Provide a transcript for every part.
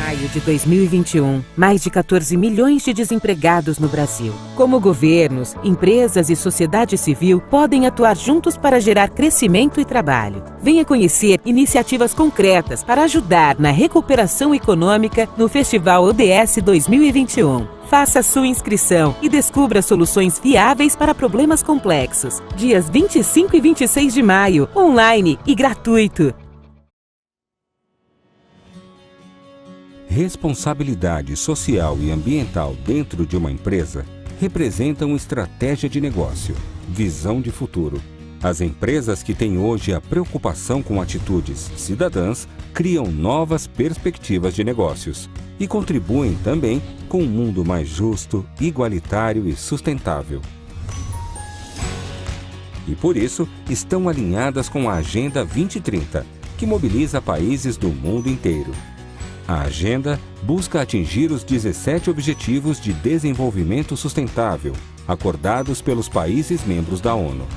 maio de 2021, mais de 14 milhões de desempregados no Brasil. Como governos, empresas e sociedade civil podem atuar juntos para gerar crescimento e trabalho. Venha conhecer iniciativas concretas para ajudar na recuperação econômica no Festival ODS 2021. Faça sua inscrição e descubra soluções viáveis para problemas complexos. Dias 25 e 26 de maio, online e gratuito. Responsabilidade social e ambiental dentro de uma empresa representam estratégia de negócio, visão de futuro. As empresas que têm hoje a preocupação com atitudes cidadãs criam novas perspectivas de negócios e contribuem também com um mundo mais justo, igualitário e sustentável. E por isso estão alinhadas com a Agenda 2030, que mobiliza países do mundo inteiro. A agenda busca atingir os 17 Objetivos de Desenvolvimento Sustentável, acordados pelos países membros da ONU.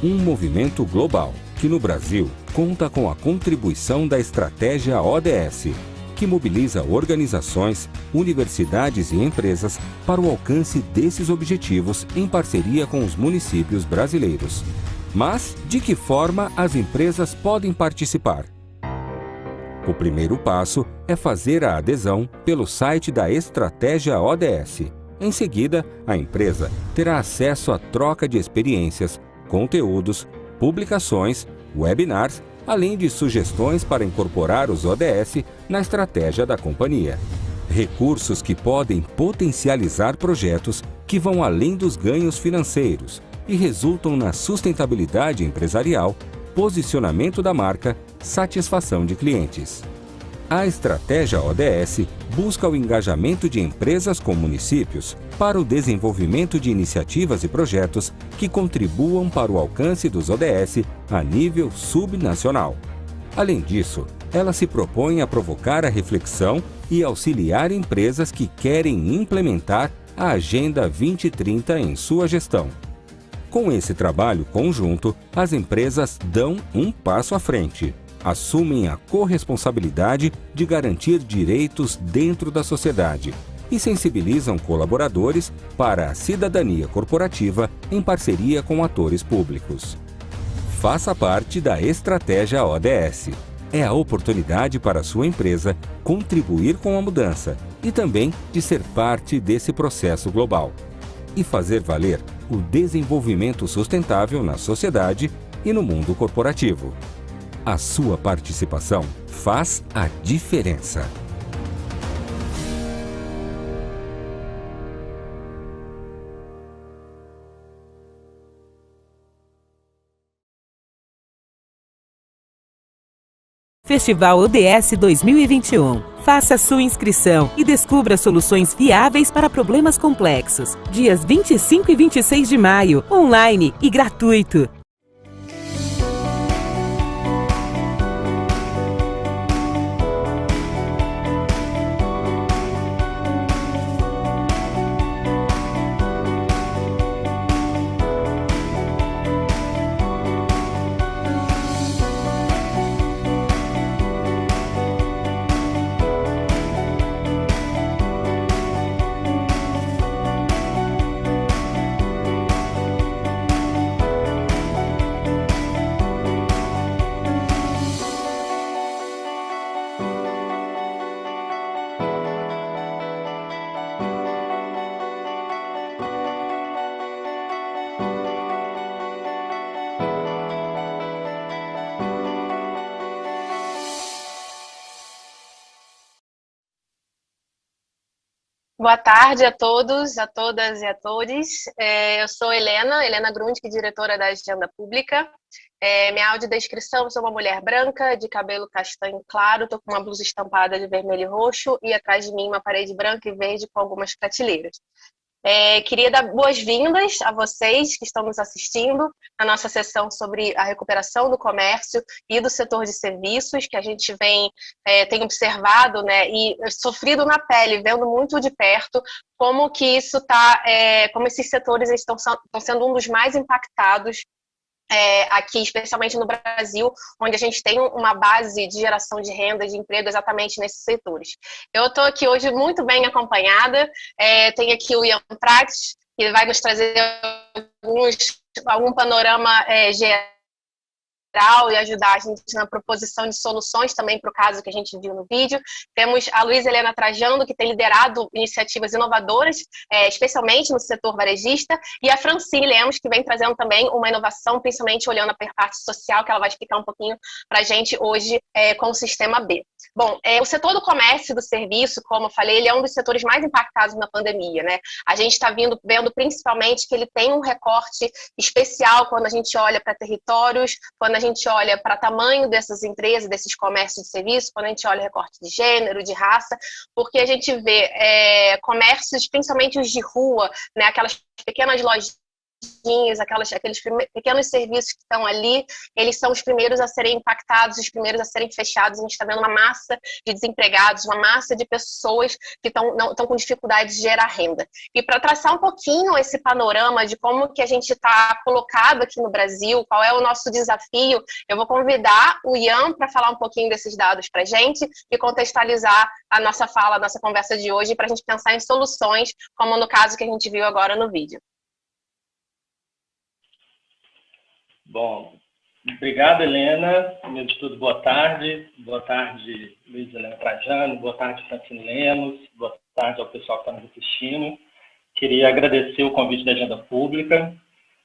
Um movimento global que, no Brasil, conta com a contribuição da Estratégia ODS, que mobiliza organizações, universidades e empresas para o alcance desses objetivos em parceria com os municípios brasileiros. Mas, de que forma as empresas podem participar? O primeiro passo é fazer a adesão pelo site da Estratégia ODS. Em seguida, a empresa terá acesso à troca de experiências, conteúdos, publicações, webinars, além de sugestões para incorporar os ODS na estratégia da companhia. Recursos que podem potencializar projetos que vão além dos ganhos financeiros e resultam na sustentabilidade empresarial, posicionamento da marca, satisfação de clientes. A estratégia ODS busca o engajamento de empresas com municípios para o desenvolvimento de iniciativas e projetos que contribuam para o alcance dos ODS a nível subnacional. Além disso, ela se propõe a provocar a reflexão e auxiliar empresas que querem implementar a Agenda 2030 em sua gestão. Com esse trabalho conjunto, as empresas dão um passo à frente. Assumem a corresponsabilidade de garantir direitos dentro da sociedade e sensibilizam colaboradores para a cidadania corporativa em parceria com atores públicos. Faça parte da Estratégia ODS. É a oportunidade para a sua empresa contribuir com a mudança e também de ser parte desse processo global e fazer valer o desenvolvimento sustentável na sociedade e no mundo corporativo. A sua participação faz a diferença. Festival ODS 2021. Faça sua inscrição e descubra soluções viáveis para problemas complexos. Dias 25 e 26 de maio, online e gratuito. Boa tarde a todos, a todas e a todos. Eu sou Helena Grundke, diretora da Agenda Pública. Minha audiodescrição: sou uma mulher branca, de cabelo castanho claro, estou com uma blusa estampada de vermelho e roxo e atrás de mim uma parede branca e verde com algumas prateleiras. Queria dar boas-vindas a vocês que estão nos assistindo na nossa sessão sobre a recuperação do comércio e do setor de serviços, que a gente tem observado, né, e sofrido na pele, vendo muito de perto como que isso como esses setores estão sendo um dos mais impactados aqui, especialmente no Brasil, onde a gente tem uma base de geração de renda, de emprego exatamente nesses setores. Eu estou aqui hoje muito bem acompanhada, tem aqui o Ian Prates, que vai nos trazer algum panorama geral e ajudar a gente na proposição de soluções também para o caso que a gente viu no vídeo. Temos a Luísa Helena Trajando, que tem liderado iniciativas inovadoras, especialmente no setor varejista, e a Francine Lemos, que vem trazendo também uma inovação, principalmente olhando a parte social, que ela vai explicar um pouquinho para a gente hoje com o Sistema B. Bom, o setor do comércio e do serviço, como eu falei, ele é um dos setores mais impactados na pandemia, né? A gente está vendo principalmente que ele tem um recorte especial quando a gente olha para territórios, quando a gente olha para o tamanho dessas empresas, desses comércios de serviço, quando a gente olha recorte de gênero, de raça, porque a gente vê comércios, principalmente os de rua, né, aquelas pequenas lojas, aqueles pequenos serviços que estão ali, eles são os primeiros a serem impactados, os primeiros a serem fechados. A gente está vendo uma massa de desempregados, uma massa de pessoas que estão com dificuldade de gerar renda. E para traçar um pouquinho esse panorama de como que a gente está colocado aqui no Brasil, qual é o nosso desafio, eu vou convidar o Ian para falar um pouquinho desses dados para a gente e contextualizar a nossa fala, a nossa conversa de hoje, para a gente pensar em soluções, como no caso que a gente viu agora no vídeo. Bom, obrigado, Helena. Primeiro de tudo, boa tarde. Boa tarde, Luísa Helena Trajano. Boa tarde, Francine Lemos. Boa tarde ao pessoal que está nos assistindo. Queria agradecer o convite da Agenda Pública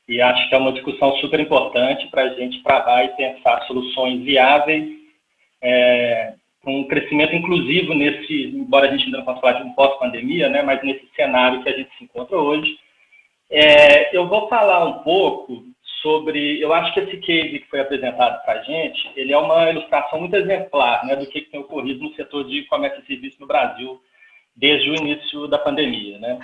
e acho que é uma discussão super importante para a gente trabalhar e pensar soluções viáveis para um crescimento inclusivo embora a gente ainda não possa falar de um pós-pandemia, né, mas nesse cenário que a gente se encontra hoje. Eu vou falar um pouco sobre, eu acho que esse case que foi apresentado para a gente, ele é uma ilustração muito exemplar, né, do que tem ocorrido no setor de comércio e serviço no Brasil desde o início da pandemia, né.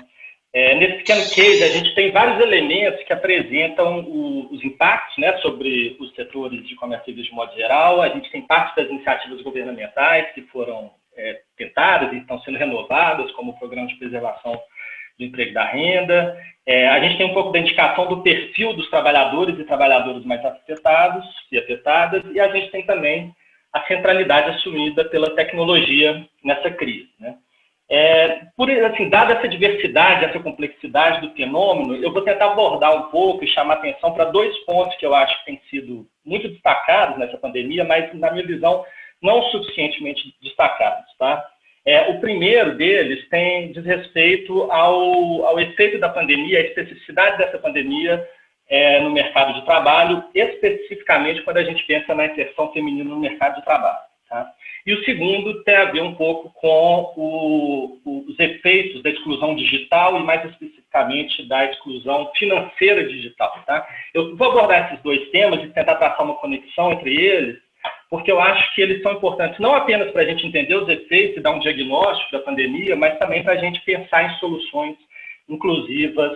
Nesse pequeno case, a gente tem vários elementos que apresentam os impactos, né, sobre os setores de comércio e serviço de modo geral. A gente tem parte das iniciativas governamentais que foram tentadas e estão sendo renovadas, como o Programa de Preservação do Emprego da Renda. A gente tem um pouco da indicação do perfil dos trabalhadores e trabalhadoras mais afetados e afetadas, e a gente tem também a centralidade assumida pela tecnologia nessa crise, né? Dada essa diversidade, essa complexidade do fenômeno, eu vou tentar abordar um pouco e chamar atenção para dois pontos que eu acho que têm sido muito destacados nessa pandemia, mas, na minha visão, não suficientemente destacados, tá? O primeiro deles diz respeito ao efeito da pandemia, a especificidade dessa pandemia no mercado de trabalho, especificamente quando a gente pensa na inserção feminina no mercado de trabalho. Tá? E o segundo tem a ver um pouco com os efeitos da exclusão digital e, mais especificamente, da exclusão financeira digital. Tá? Eu vou abordar esses dois temas e tentar traçar uma conexão entre eles, porque eu acho que eles são importantes não apenas para a gente entender os efeitos e dar um diagnóstico da pandemia, mas também para a gente pensar em soluções inclusivas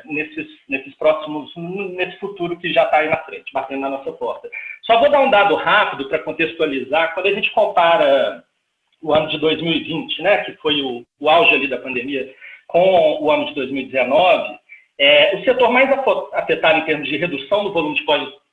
nesse futuro que já está aí na frente, batendo na nossa porta. Só vou dar um dado rápido para contextualizar. Quando a gente compara o ano de 2020, né, que foi o auge ali da pandemia, com o ano de 2019, o setor mais afetado em termos de redução do volume de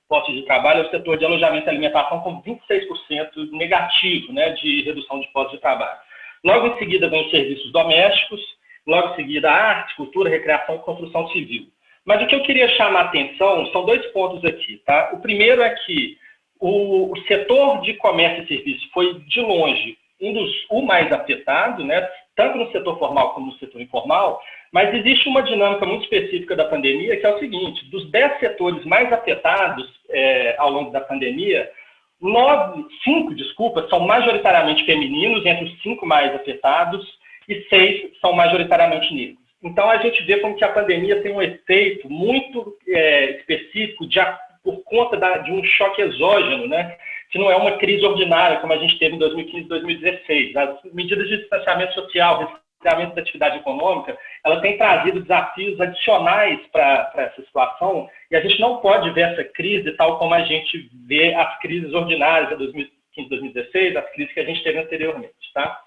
postos de trabalho é o setor de alojamento e alimentação, com 26% negativo, né, de redução de postos de trabalho. Logo em seguida vem os serviços domésticos, logo em seguida a arte, cultura, recreação e construção civil. Mas o que eu queria chamar a atenção são dois pontos aqui. Tá? O primeiro é que o setor de comércio e serviço foi, de longe, o mais afetado, né, tanto no setor formal como no setor informal, mas existe uma dinâmica muito específica da pandemia, que é o seguinte: dos 10 setores mais afetados ao longo da pandemia, 5 são majoritariamente femininos, entre os 5 mais afetados, e 6 são majoritariamente negros. Então, a gente vê como que a pandemia tem um efeito muito específico por conta de um choque exógeno, né? Que não é uma crise ordinária, como a gente teve em 2015 e 2016. As medidas de distanciamento social, restringimento da atividade econômica, ela tem trazido desafios adicionais para essa situação, e a gente não pode ver essa crise tal como a gente vê as crises ordinárias de 2015 e 2016, as crises que a gente teve anteriormente. Tá?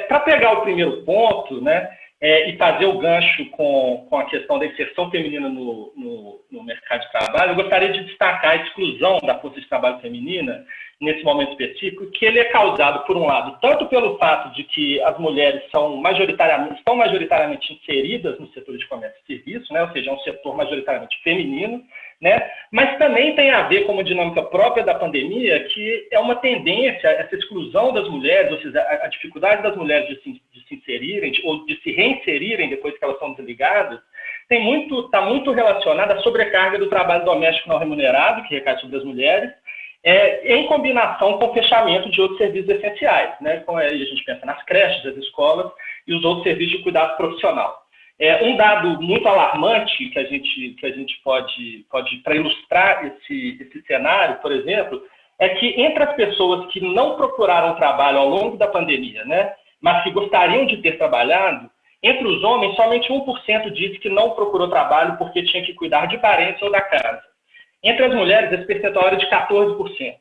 Para pegar o primeiro ponto, né, e fazer o gancho com a questão da inserção feminina no mercado de trabalho, eu gostaria de destacar a exclusão da força de trabalho feminina nesse momento específico, que ele é causado, por um lado, tanto pelo fato de que as mulheres estão majoritariamente inseridas no setor de comércio e serviço, né? Ou seja, é um setor majoritariamente feminino, né? Mas também tem a ver com uma dinâmica própria da pandemia, que é uma tendência, essa exclusão das mulheres, ou seja, a dificuldade das mulheres de se inserirem, ou de se reinserirem depois que elas são desligadas, está muito relacionada à sobrecarga do trabalho doméstico não remunerado, que recai sobre as mulheres, em combinação com o fechamento de outros serviços essenciais, né? Então, aí a gente pensa nas creches, as escolas e os outros serviços de cuidado profissional. Um dado muito alarmante que a gente pode para ilustrar esse cenário, por exemplo, é que entre as pessoas que não procuraram trabalho ao longo da pandemia, né, mas que gostariam de ter trabalhado, entre os homens, somente 1% disse que não procurou trabalho porque tinha que cuidar de parentes ou da casa. Entre as mulheres, esse percentual era de 14%.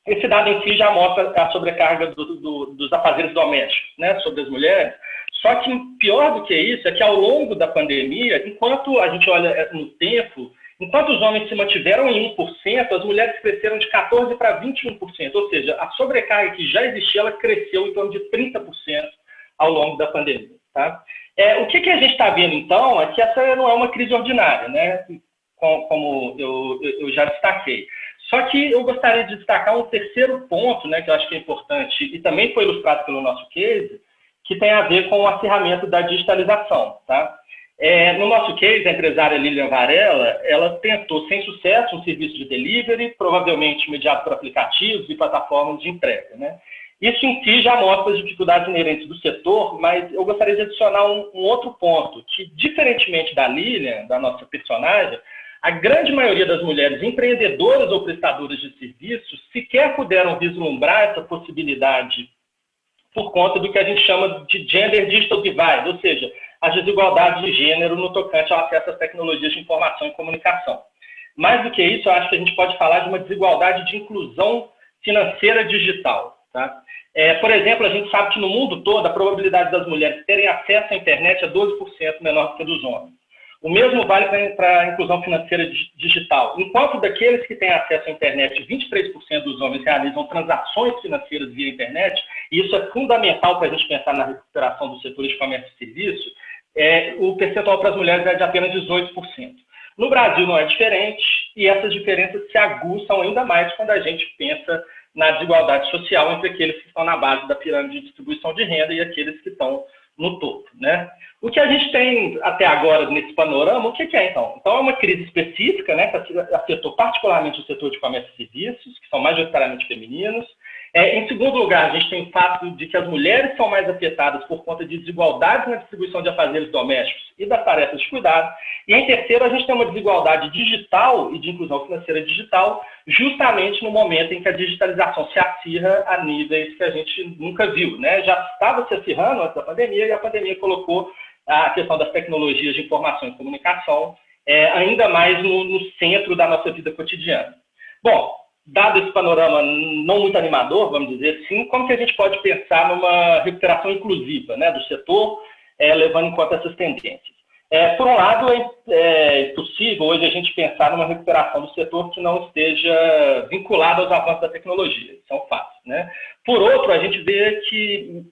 Esse dado em si já mostra a sobrecarga dos afazeres domésticos, né, sobre as mulheres. Só que pior do que isso é que ao longo da pandemia, enquanto a gente olha no tempo, enquanto os homens se mantiveram em 1%, as mulheres cresceram de 14% para 21%. Ou seja, a sobrecarga que já existia, ela cresceu em torno de 30% ao longo da pandemia. Tá? O que a gente está vendo, então, é que essa não é uma crise ordinária, né? Como eu já destaquei. Só que eu gostaria de destacar um terceiro ponto, né, que eu acho que é importante, e também foi ilustrado pelo nosso case, que tem a ver com o acirramento da digitalização. Tá? No nosso case, a empresária Lilian Varela, ela tentou, sem sucesso, um serviço de delivery, provavelmente mediado por aplicativos e plataformas de entrega. Né? Isso em si já mostra as dificuldades inerentes do setor, mas eu gostaria de adicionar um outro ponto, que, diferentemente da Lilian, da nossa personagem, a grande maioria das mulheres empreendedoras ou prestadoras de serviços sequer puderam vislumbrar essa possibilidade por conta do que a gente chama de Gender Digital Divide, ou seja, as desigualdades de gênero no tocante ao acesso às tecnologias de informação e comunicação. Mais do que isso, eu acho que a gente pode falar de uma desigualdade de inclusão financeira digital. Tá? Por exemplo, a gente sabe que no mundo todo a probabilidade das mulheres terem acesso à internet é 12% menor do que a dos homens. O mesmo vale para a inclusão financeira digital. Enquanto daqueles que têm acesso à internet, 23% dos homens realizam transações financeiras via internet, e isso é fundamental para a gente pensar na recuperação do setor de comércio e serviço, o percentual para as mulheres é de apenas 18%. No Brasil não é diferente, e essas diferenças se aguçam ainda mais quando a gente pensa na desigualdade social entre aqueles que estão na base da pirâmide de distribuição de renda e aqueles que estão no topo, né? O que a gente tem até agora nesse panorama, o que é então? Então é uma crise específica, né, que afetou particularmente o setor de comércio e serviços, que são majoritariamente femininos. Em segundo lugar, a gente tem o fato de que as mulheres são mais afetadas por conta de desigualdades na distribuição de afazeres domésticos e das tarefas de cuidado. E em terceiro, a gente tem uma desigualdade digital e de inclusão financeira digital, justamente no momento em que a digitalização se acirra a níveis que a gente nunca viu, né? Já estava se acirrando antes da pandemia, e a pandemia colocou a questão das tecnologias de informação e comunicação ainda mais no centro da nossa vida cotidiana. Bom, dado esse panorama não muito animador, vamos dizer assim, como que a gente pode pensar numa recuperação inclusiva, né, do setor, levando em conta essas tendências? Por um lado, é possível hoje a gente pensar numa recuperação do setor que não esteja vinculada aos avanços da tecnologia, isso é um fato, né? Por outro, a gente vê que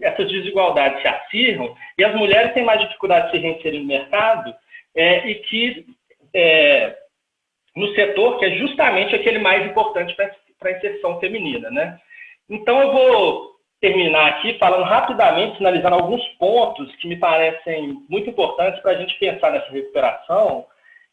essas desigualdades se acirram e as mulheres têm mais dificuldade de se reinserir no mercado e que no setor que é justamente aquele mais importante para a inserção feminina, né? Então, eu vou terminar aqui falando rapidamente, sinalizando alguns pontos que me parecem muito importantes para a gente pensar nessa recuperação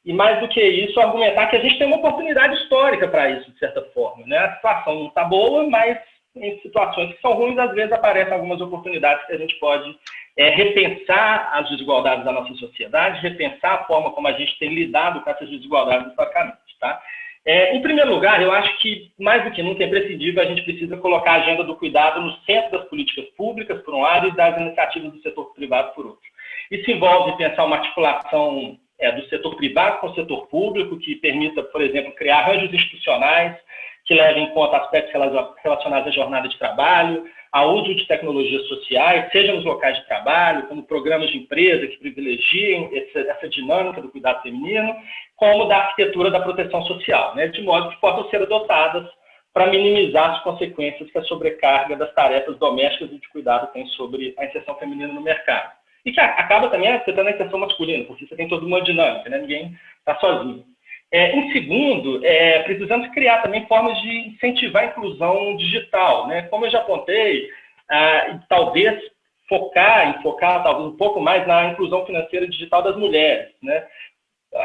e, mais do que isso, argumentar que a gente tem uma oportunidade histórica para isso, de certa forma, né? A situação não está boa, mas em situações que são ruins, às vezes aparecem algumas oportunidades que a gente pode repensar as desigualdades da nossa sociedade, repensar a forma como a gente tem lidado com essas desigualdades historicamente, tá? Em primeiro lugar, eu acho que, mais do que nunca, é imprescindível a gente precisa colocar a agenda do cuidado no centro das políticas públicas, por um lado, e das iniciativas do setor privado, por outro. Isso envolve pensar uma articulação do setor privado com o setor público, que permita, por exemplo, criar arranjos institucionais que levem em conta aspectos relacionados à jornada de trabalho, ao uso de tecnologias sociais, seja nos locais de trabalho, como programas de empresa que privilegiem essa dinâmica do cuidado feminino, como da arquitetura da proteção social, né, de modo que possam ser adotadas para minimizar as consequências que a sobrecarga das tarefas domésticas e de cuidado tem sobre a inserção feminina no mercado. E que acaba também afetando a inserção masculina, porque você tem toda uma dinâmica, né? Ninguém está sozinho. Em segundo, precisamos criar também formas de incentivar a inclusão digital, né? Como eu já apontei, talvez focar talvez um pouco mais na inclusão financeira digital das mulheres, né?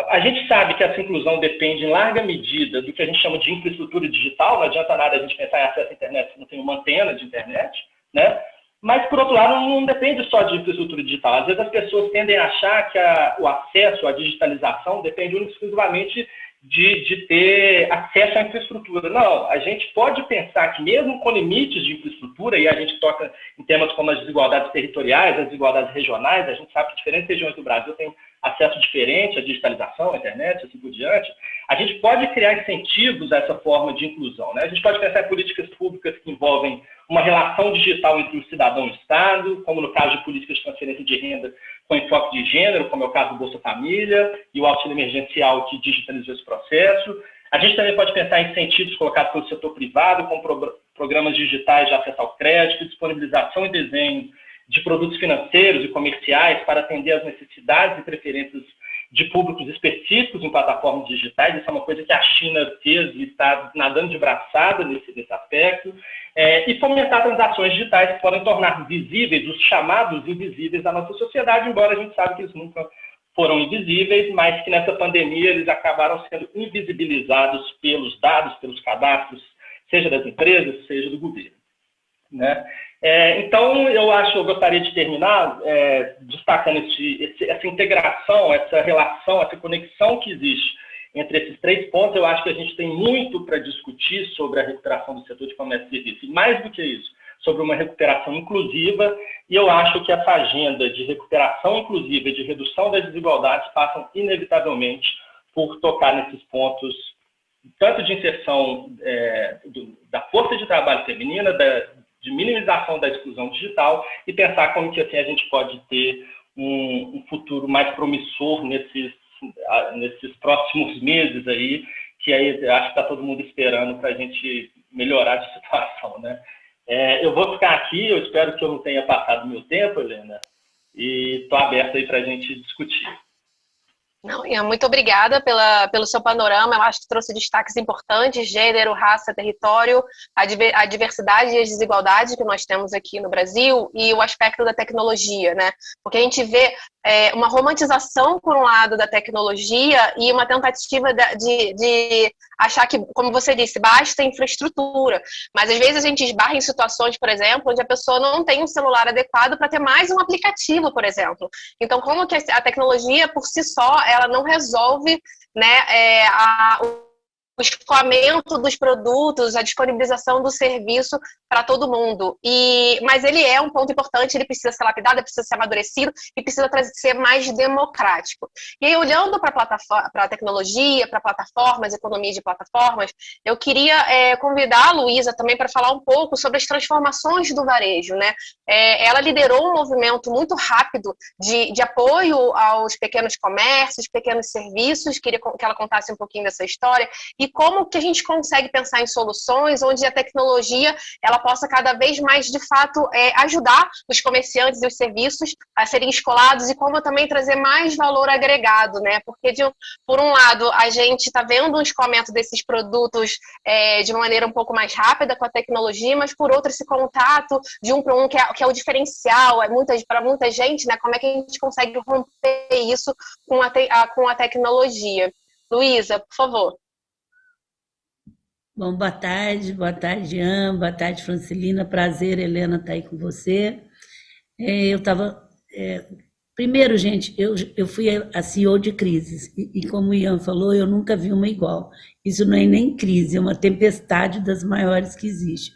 A gente sabe que essa inclusão depende em larga medida do que a gente chama de infraestrutura digital. Não adianta nada a gente pensar em acesso à internet se não tem uma antena de internet, né? Mas, por outro lado, não depende só de infraestrutura digital. Às vezes as pessoas tendem a achar que o acesso à digitalização depende exclusivamente de ter acesso à infraestrutura. Não, a gente pode pensar que mesmo com limites de infraestrutura, e a gente toca em temas como as desigualdades territoriais, as desigualdades regionais, a gente sabe que diferentes regiões do Brasil têm acesso diferente à digitalização, à internet, assim por diante, a gente pode criar incentivos a essa forma de inclusão, né? A gente pode pensar em políticas públicas que envolvem uma relação digital entre o cidadão e o Estado, como no caso de políticas de transferência de renda com enfoque de gênero, como é o caso do Bolsa Família e o auxílio emergencial que digitalizou esse processo. A gente também pode pensar em incentivos colocados pelo setor privado, como programas digitais de acesso ao crédito, disponibilização e desenho de produtos financeiros e comerciais para atender às necessidades e preferências de públicos específicos em plataformas digitais. Isso é uma coisa que a China fez e está nadando de braçada nesse aspecto. E fomentar transações digitais que podem tornar visíveis os chamados invisíveis da nossa sociedade, embora a gente saiba que eles nunca foram invisíveis, mas que nessa pandemia eles acabaram sendo invisibilizados pelos dados, pelos cadastros, seja das empresas, seja do governo, né? Então, eu gostaria de terminar destacando essa integração, essa relação, essa conexão que existe entre esses três pontos. Eu acho que a gente tem muito para discutir sobre a recuperação do setor de comércio e serviços, e mais do que isso, sobre uma recuperação inclusiva, e eu acho que essa agenda de recuperação inclusiva e de redução das desigualdades passam inevitavelmente por tocar nesses pontos, tanto de inserção da força de trabalho feminina, de minimização da exclusão digital, e pensar como que assim a gente pode ter um futuro mais promissor nesses próximos meses aí, que aí acho que está todo mundo esperando para a gente melhorar de situação, né? Eu vou ficar aqui, eu espero que eu não tenha passado meu tempo, Helena, e estou aberto aí para a gente discutir. Não, Ian, muito obrigada pelo seu panorama. Eu acho que trouxe destaques importantes: gênero, raça, território, a diversidade e as desigualdades que nós temos aqui no Brasil, e o aspecto da tecnologia, né? Porque a gente vê uma romantização, por um lado, da tecnologia e uma tentativa de achar que, como você disse, basta infraestrutura. Mas, às vezes, a gente esbarra em situações, por exemplo, onde a pessoa não tem um celular adequado para ter mais um aplicativo, por exemplo. Então, como que a tecnologia, por si só, ela não resolve, né, o escoamento dos produtos, a disponibilização do serviço para todo mundo. Mas ele é um ponto importante, ele precisa ser lapidado, precisa ser amadurecido e precisa ser mais democrático. E aí, olhando para a tecnologia, para plataformas, economia de plataformas, eu queria convidar a Luísa também para falar um pouco sobre as transformações do varejo, né? Ela liderou um movimento muito rápido de apoio aos pequenos comércios, pequenos serviços. Queria que ela contasse um pouquinho dessa história e como que a gente consegue pensar em soluções onde a tecnologia ela possa cada vez mais, de fato, ajudar os comerciantes e os serviços a serem escolados, e como também trazer mais valor agregado, né? Porque, por um lado, a gente está vendo um escoamento desses produtos de uma maneira um pouco mais rápida com a tecnologia, mas, por outro, esse contato de um para um, que é o diferencial, para muita gente, né? Como é que a gente consegue romper isso com a tecnologia? Luísa, por favor. Bom, boa tarde, Ian, boa tarde, Francilina, prazer, Helena, estar aí com você. Primeiro, gente, eu fui a CEO de crises, e como o Ian falou, eu nunca vi uma igual. Isso não é nem crise, é uma tempestade das maiores que existe.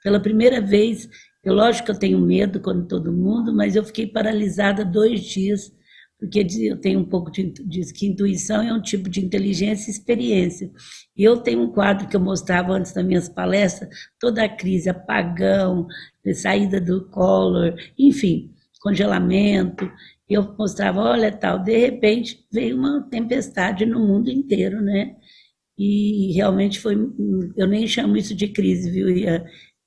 Pela primeira vez, lógico que eu tenho medo, como todo mundo, mas eu fiquei paralisada 2 dias, porque eu tenho um pouco diz que intuição é um tipo de inteligência e experiência. E eu tenho um quadro que eu mostrava antes das minhas palestras, toda a crise, apagão, saída do Collor, enfim, congelamento. Eu mostrava, olha, tal, de repente veio uma tempestade no mundo inteiro, né? E realmente foi, eu nem chamo isso de crise, viu?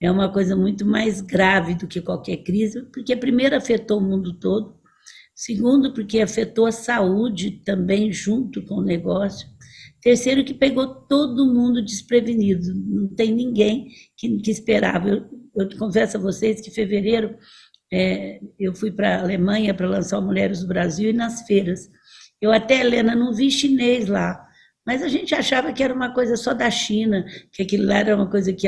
É uma coisa muito mais grave do que qualquer crise, porque primeiro afetou o mundo todo, segundo, porque afetou a saúde também junto com o negócio, terceiro, que pegou todo mundo desprevenido, não tem ninguém que esperava. Eu confesso a vocês que em fevereiro eu fui para a Alemanha para lançar o Mulheres do Brasil e nas feiras. Eu até, Helena, não vi chinês lá, mas a gente achava que era uma coisa só da China, que aquilo lá era uma coisa que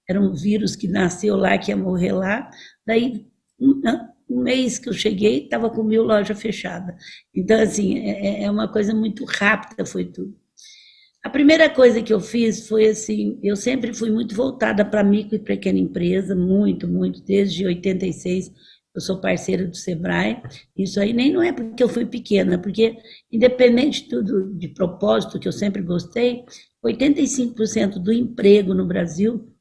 era um vírus que nasceu lá, que ia morrer lá. Daí, um mês que eu cheguei, estava com 1.000 lojas fechadas. Então, assim, é uma coisa muito rápida, foi tudo. A primeira coisa que eu fiz foi assim, eu sempre fui muito voltada para micro e pequena empresa, muito, desde 86, eu sou parceira do Sebrae. Isso aí nem não é porque eu fui pequena, porque independente de propósito, que eu sempre gostei, 85% do emprego no Brasil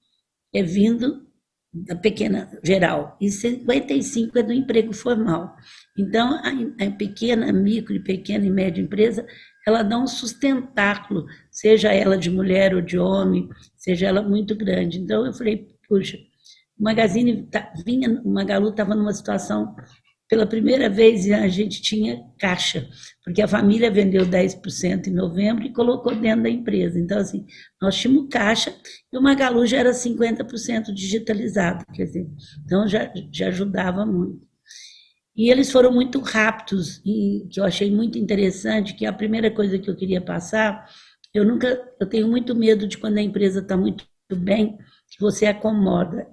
é vindo da pequena geral, e 55% é do emprego formal. Então, a pequena, micro e pequena e média empresa, ela dá um sustentáculo, seja ela de mulher ou de homem, seja ela muito grande. Então, eu falei, puxa, o Magazine o Magalu estava numa situação, pela primeira vez a gente tinha caixa, porque a família vendeu 10% em novembro e colocou dentro da empresa. Então, assim, nós tínhamos caixa e o Magalu já era 50% digitalizado, quer dizer, então já ajudava muito. E eles foram muito rápidos, e que eu achei muito interessante, que a primeira coisa que eu queria passar, eu tenho muito medo de quando a empresa está muito bem, que você acomoda,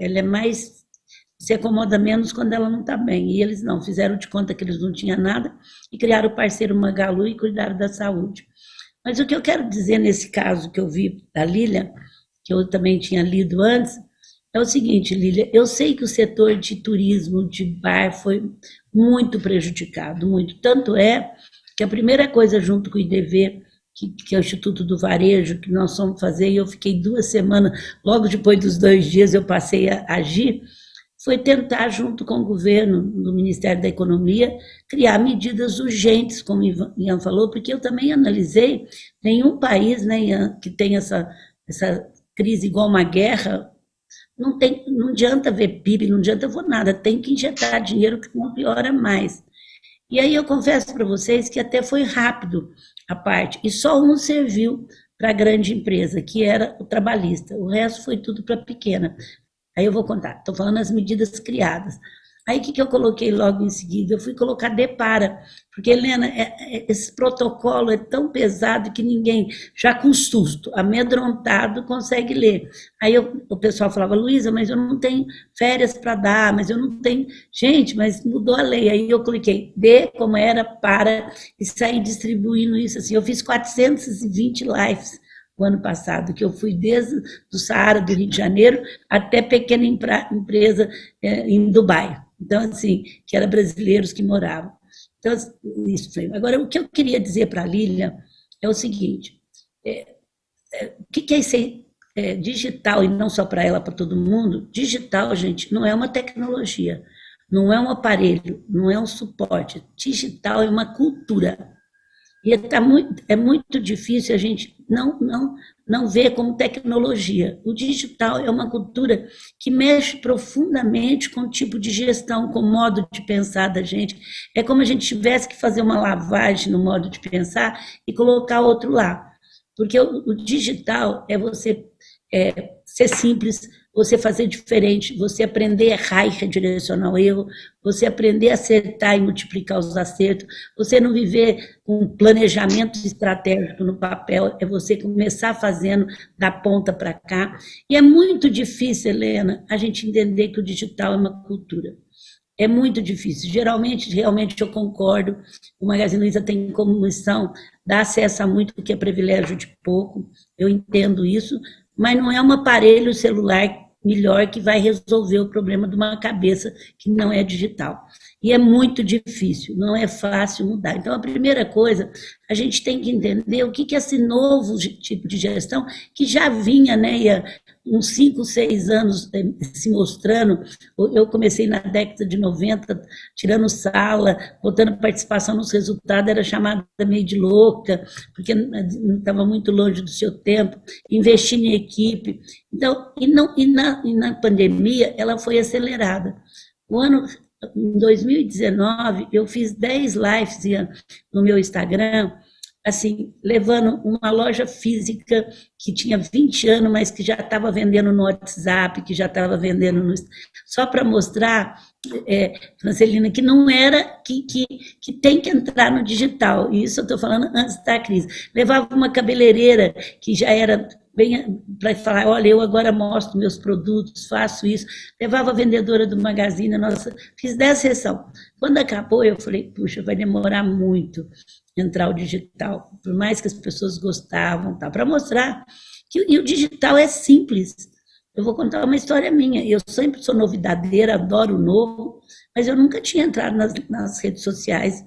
você acomoda menos quando ela não está bem, e eles não, fizeram de conta que eles não tinham nada, e criaram o parceiro Magalu e cuidaram da saúde. Mas o que eu quero dizer nesse caso que eu vi da Lília, que eu também tinha lido antes, é o seguinte, Lília, eu sei que o setor de turismo, de bar, foi muito prejudicado, muito. Tanto é que a primeira coisa, junto com o IDV, que é o Instituto do Varejo, que nós fomos fazer, e eu fiquei 2 semanas, logo depois dos 2 dias eu passei a agir, foi tentar, junto com o governo, do Ministério da Economia, criar medidas urgentes, como o Ian falou, porque eu também analisei, nenhum país, né, Ian, que tem essa crise igual uma guerra, não adianta ver PIB, não adianta ver nada, tem que injetar dinheiro que não piora mais. E aí eu confesso para vocês que até foi rápido a parte, e só um serviu para a grande empresa, que era o trabalhista, o resto foi tudo para a pequena. Aí eu vou contar, estou falando as medidas criadas. Aí o que eu coloquei logo em seguida? Eu fui colocar Depara, porque, Helena, esse protocolo é tão pesado que ninguém, já com susto, amedrontado, consegue ler. Aí o pessoal falava, Luísa, mas eu não tenho férias para dar, mas eu não tenho... Gente, mas mudou a lei. Aí eu cliquei, D como era, para, e saí distribuindo isso. Assim, eu fiz 420 lives o ano passado, que eu fui desde o Saara, do Rio de Janeiro, até pequena empresa em Dubai. Então, assim, que eram brasileiros que moravam. Então, isso foi. Agora, o que eu queria dizer para a Lília é o seguinte, o que é ser digital, e não só para ela, para todo mundo? Digital, gente, não é uma tecnologia, não é um aparelho, não é um suporte. Digital é uma cultura. E é muito difícil a gente não ver como tecnologia. O digital é uma cultura que mexe profundamente com o tipo de gestão, com o modo de pensar da gente. É como a gente tivesse que fazer uma lavagem no modo de pensar e colocar outro lá. Porque o digital é você ser simples, você fazer diferente, você aprender a errar e redirecionar o erro, você aprender a acertar e multiplicar os acertos, você não viver com planejamento estratégico no papel, é você começar fazendo da ponta para cá. E é muito difícil, Helena, a gente entender que o digital é uma cultura. É muito difícil. Geralmente, realmente, eu concordo, o Magazine Luiza tem como missão dar acesso a muito que é privilégio de pouco, eu entendo isso, mas não é um aparelho celular melhor que vai resolver o problema de uma cabeça que não é digital. E é muito difícil, não é fácil mudar. Então, a primeira coisa, a gente tem que entender o que é esse novo tipo de gestão que já vinha, né, uns 5, 6 anos se mostrando. Eu comecei na década de 90, tirando sala, botando participação nos resultados, era chamada meio de louca, porque estava muito longe do seu tempo, investindo em equipe. Então, e na pandemia, ela foi acelerada. Em 2019, eu fiz 10 lives no meu Instagram, assim, levando uma loja física que tinha 20 anos, mas que já estava vendendo no WhatsApp, que já estava vendendo só para mostrar, Francelina, que não era, que tem que entrar no digital. E isso eu estou falando antes da crise. Levava uma cabeleireira que já era para falar, olha, eu agora mostro meus produtos, faço isso. Levava a vendedora do Magazine, nossa, fiz 10 sessões. Quando acabou, eu falei, puxa, vai demorar muito entrar o digital, por mais que as pessoas gostavam, tá, para mostrar que o digital é simples. Eu vou contar uma história minha. Eu sempre sou novidadeira, adoro o novo, mas eu nunca tinha entrado nas redes sociais,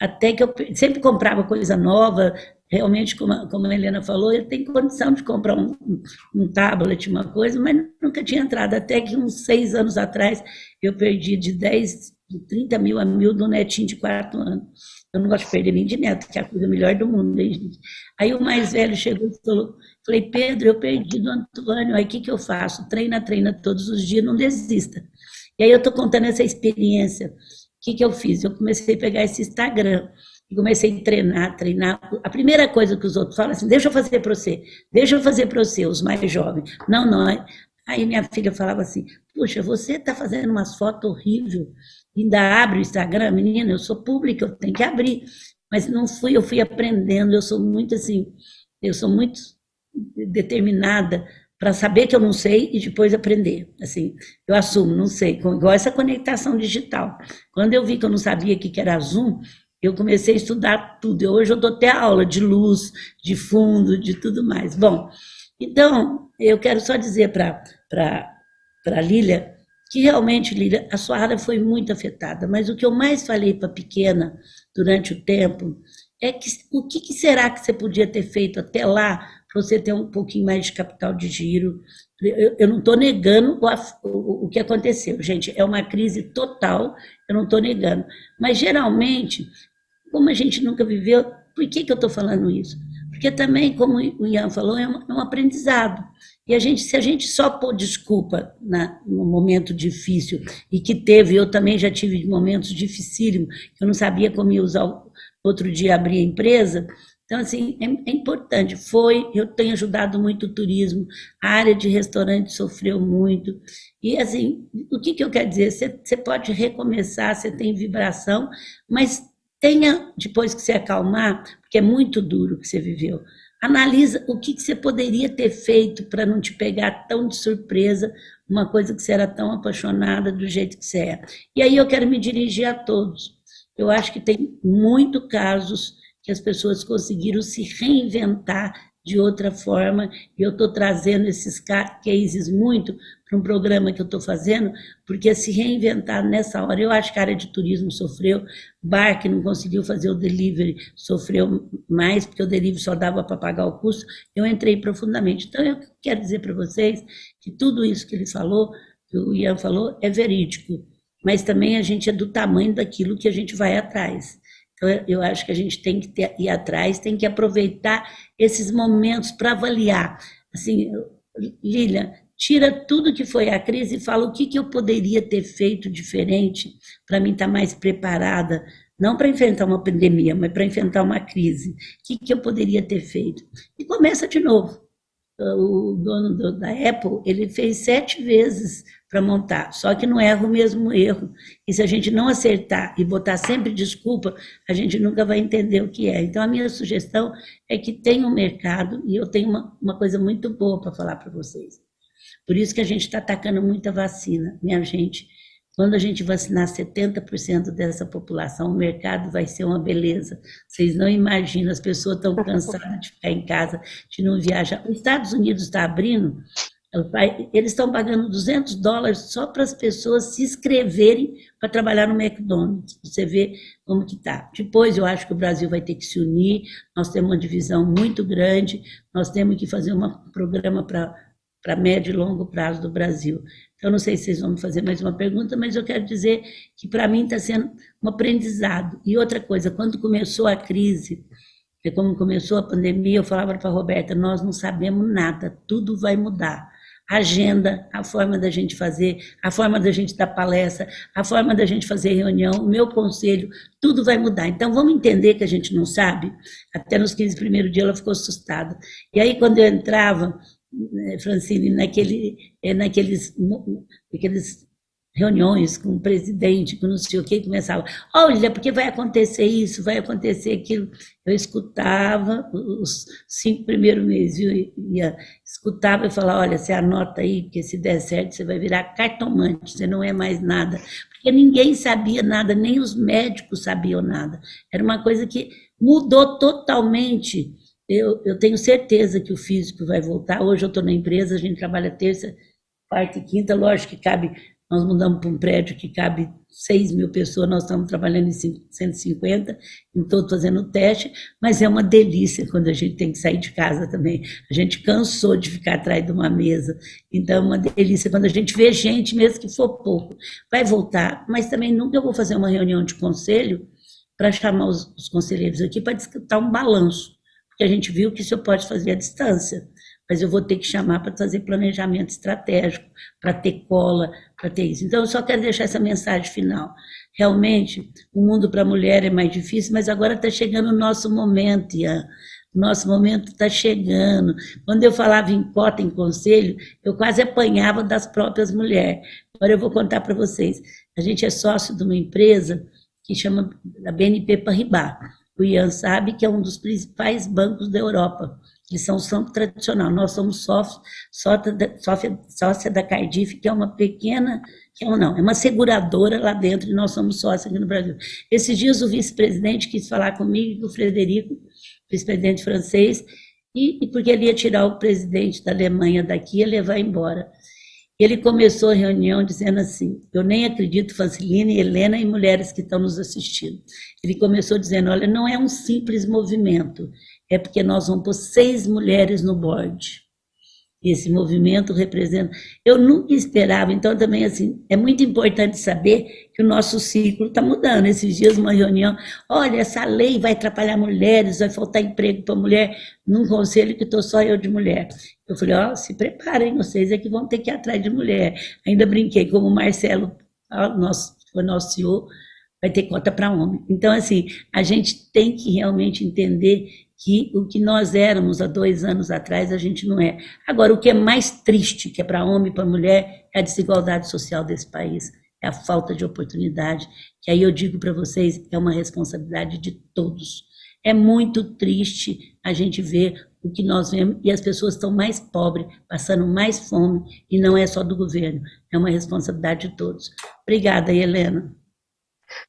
até que eu sempre comprava coisa nova. Realmente, como a Helena falou, eu tenho condição de comprar um tablet, uma coisa, mas nunca tinha entrado. Até que uns 6 anos atrás, eu perdi de 30 mil a 1.000 do netinho de 4 anos. Eu não gosto de perder nem de neto, que é a coisa melhor do mundo, hein, gente? Aí o mais velho chegou e falou, falei, Pedro, eu perdi do Antônio, aí o que eu faço? Treina todos os dias, não desista. E aí eu estou contando essa experiência. O que eu fiz? Eu comecei a pegar esse Instagram, e comecei a treinar. A primeira coisa que os outros falam é assim, deixa eu fazer para você, os mais jovens. Não. Aí minha filha falava assim, puxa, você está fazendo umas fotos horríveis, ainda abre o Instagram, menina, eu sou pública, eu tenho que abrir. Mas não fui, eu fui aprendendo, eu sou muito determinada para saber que eu não sei e depois aprender. Assim, eu assumo, não sei, igual essa conectação digital. Quando eu vi que eu não sabia o que era Zoom, eu comecei a estudar tudo. Hoje eu dou até aula de luz, de fundo, de tudo mais. Bom, então, eu quero só dizer para Lília, que realmente, Lília, a sua área foi muito afetada, mas o que eu mais falei para a pequena durante o tempo é que o que será que você podia ter feito até lá para você ter um pouquinho mais de capital de giro. Eu não estou negando o que aconteceu, gente, é uma crise total, eu não estou negando, mas geralmente, como a gente nunca viveu, por que eu estou falando isso? Porque também, como o Ian falou, é um aprendizado. E se a gente só pôr desculpa no momento difícil, e que eu também já tive momentos dificílimos, que eu não sabia como ia usar, outro dia abrir a empresa. Então, assim, é importante. Eu tenho ajudado muito o turismo, a área de restaurante sofreu muito. E, assim, o que eu quero dizer? Você pode recomeçar, você tem vibração, mas depois que você acalmar, porque é muito duro o que você viveu, analisa o que você poderia ter feito para não te pegar tão de surpresa, uma coisa que você era tão apaixonada do jeito que você é. E aí eu quero me dirigir a todos. Eu acho que tem muitos casos que as pessoas conseguiram se reinventar de outra forma, e eu estou trazendo esses cases muito para um programa que eu estou fazendo, porque se reinventar nessa hora, eu acho que a área de turismo sofreu, bar que não conseguiu fazer o delivery sofreu mais, porque o delivery só dava para pagar o custo, eu entrei profundamente. Então, eu quero dizer para vocês que tudo isso que ele falou, que o Ian falou, é verídico, mas também a gente é do tamanho daquilo que a gente vai atrás. Então, eu acho que a gente tem que ir atrás, tem que aproveitar esses momentos para avaliar. Assim, Lília, tira tudo que foi a crise e fala o que eu poderia ter feito diferente para mim estar mais preparada, não para enfrentar uma pandemia, mas para enfrentar uma crise. O que eu poderia ter feito? E começa de novo. O dono da Apple, ele fez 7 vezes para montar, só que não erra o mesmo erro. E se a gente não acertar e botar sempre desculpa, a gente nunca vai entender o que é. Então, a minha sugestão é que tenha um mercado, e eu tenho uma coisa muito boa para falar para vocês. Por isso que a gente está atacando muita vacina. Minha gente, quando a gente vacinar 70% dessa população, o mercado vai ser uma beleza. Vocês não imaginam, as pessoas estão cansadas de ficar em casa, de não viajar. Os Estados Unidos está abrindo Eles estão pagando $200 só para as pessoas se inscreverem para trabalhar no McDonald's. Você vê como que está. Depois, eu acho que o Brasil vai ter que se unir. Nós temos uma divisão muito grande. Nós temos que fazer um programa para médio e longo prazo do Brasil. Então, não sei se vocês vão me fazer mais uma pergunta, mas eu quero dizer que, para mim, está sendo um aprendizado. E outra coisa, quando começou a crise, como começou a pandemia, eu falava para a Roberta, nós não sabemos nada, tudo vai mudar. A agenda, a forma da gente fazer, a forma da gente dar palestra, a forma da gente fazer reunião, o meu conselho, tudo vai mudar. Então, vamos entender que a gente não sabe. Até nos 15 primeiros dias ela ficou assustada. E aí, quando eu entrava, Francine, naqueles reuniões com o presidente, com não sei o que, começava, olha, porque vai acontecer isso, vai acontecer aquilo. Eu escutava os 5 primeiros meses, escutava e falava, olha, você anota aí, porque se der certo, você vai virar cartomante, você não é mais nada. Porque ninguém sabia nada, nem os médicos sabiam nada. Era uma coisa que mudou totalmente. Eu tenho certeza que o físico vai voltar. Hoje eu estou na empresa, a gente trabalha terça, quarta e quinta, lógico que cabe. Nós mudamos para um prédio que cabe 6 mil pessoas, nós estamos trabalhando em 150, então fazendo o teste, mas é uma delícia quando a gente tem que sair de casa também. A gente cansou de ficar atrás de uma mesa, então é uma delícia quando a gente vê gente, mesmo que for pouco. Vai voltar, mas também nunca eu vou fazer uma reunião de conselho para chamar os conselheiros aqui para discutir um balanço, porque a gente viu que isso pode fazer à distância. Mas eu vou ter que chamar para fazer planejamento estratégico, para ter cola, para ter isso. Então, eu só quero deixar essa mensagem final. Realmente, o mundo para a mulher é mais difícil, mas agora está chegando o nosso momento, Ian. O nosso momento está chegando. Quando eu falava em cota em conselho, eu quase apanhava das próprias mulheres. Agora eu vou contar para vocês. A gente é sócio de uma empresa que chama a BNP Paribas. O Ian sabe que é um dos principais bancos da Europa. Eles são tradicional. Nós somos sócia da Cardiff, que é uma pequena, é uma seguradora lá dentro, e nós somos sócios aqui no Brasil. Esses dias o vice-presidente quis falar comigo, o Frederico, vice-presidente francês, e porque ele ia tirar o presidente da Alemanha daqui e ia levar embora. Ele começou a reunião dizendo assim, eu nem acredito, Franciline, Helena e mulheres que estão nos assistindo. Ele começou dizendo, olha, não é um simples movimento, é porque nós vamos pôr 6 mulheres no board. E esse movimento representa... Eu nunca esperava, então também assim, é muito importante saber que o nosso ciclo está mudando. Esses dias uma reunião, olha, essa lei vai atrapalhar mulheres, vai faltar emprego para mulher, num conselho que estou só eu de mulher. Eu falei, se preparem, vocês é que vão ter que ir atrás de mulher. Ainda brinquei, como o Marcelo, foi nosso CEO, vai ter cota para homem. Então, assim, a gente tem que realmente entender que o que nós éramos há 2 anos atrás, a gente não é. Agora, o que é mais triste, que é para homem e para mulher, é a desigualdade social desse país, é a falta de oportunidade, que aí eu digo para vocês, é uma responsabilidade de todos. É muito triste a gente ver o que nós vemos, e as pessoas estão mais pobres, passando mais fome, e não é só do governo, é uma responsabilidade de todos. Obrigada, Helena.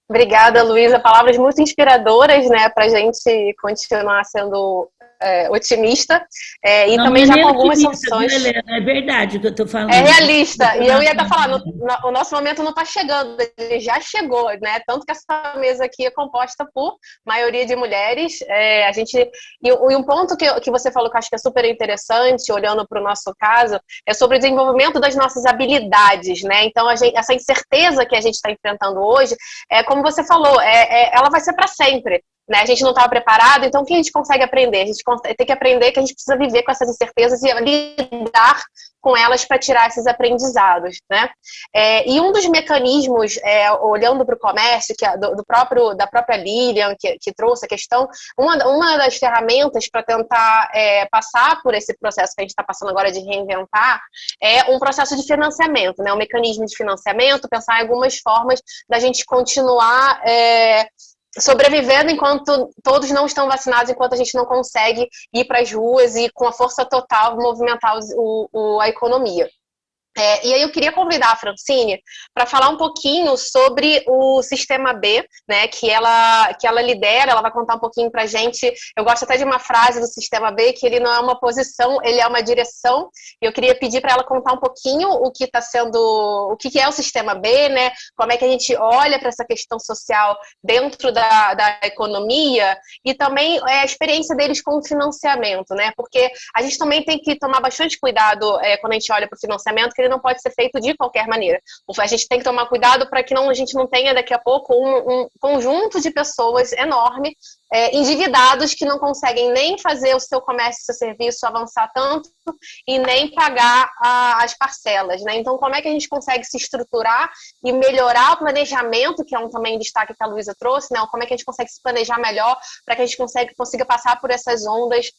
Obrigada, Luísa. Palavras muito inspiradoras, né, para a gente continuar sendo otimista e não, também já com algumas soluções. É verdade o que eu estou falando. É realista. E eu ia estar falando, o nosso momento não está chegando, ele já chegou, né? Tanto que essa mesa aqui é composta por maioria de mulheres. E um ponto que você falou que eu acho que é super interessante, olhando para o nosso caso, é sobre o desenvolvimento das nossas habilidades, né? Então, essa incerteza que a gente está enfrentando hoje, como você falou, ela vai ser para sempre. Né? A gente não estava preparado, então o que a gente consegue aprender? A gente tem que aprender que a gente precisa viver com essas incertezas e lidar com elas para tirar esses aprendizados. Né? E um dos mecanismos, olhando para o comércio, que da própria Lilian, que trouxe a questão, uma das ferramentas para tentar passar por esse processo que a gente está passando agora de reinventar é um processo de financiamento, né? Um mecanismo de financiamento, pensar em algumas formas da gente continuar sobrevivendo enquanto todos não estão vacinados, enquanto a gente não consegue ir para as ruas e com a força total movimentar a economia. E aí eu queria convidar a Francine para falar um pouquinho sobre o Sistema B, né, que ela lidera. Ela vai contar um pouquinho para a gente. Eu gosto até de uma frase do Sistema B, que ele não é uma posição, ele é uma direção. E eu queria pedir para ela contar um pouquinho o que é o Sistema B, né, como é que a gente olha para essa questão social dentro da economia, e também a experiência deles com o financiamento, né, porque a gente também tem que tomar bastante cuidado quando a gente olha para o financiamento, que ele não pode ser feito de qualquer maneira. A gente tem que tomar cuidado para que a gente não tenha daqui a pouco um conjunto de pessoas enorme, endividados, que não conseguem nem fazer o seu comércio, o seu serviço avançar tanto e nem pagar as parcelas, né? Então, como é que a gente consegue se estruturar e melhorar o planejamento, que é também destaque que a Luísa trouxe, né? Como é que a gente consegue se planejar melhor para que a gente consiga passar por essas ondas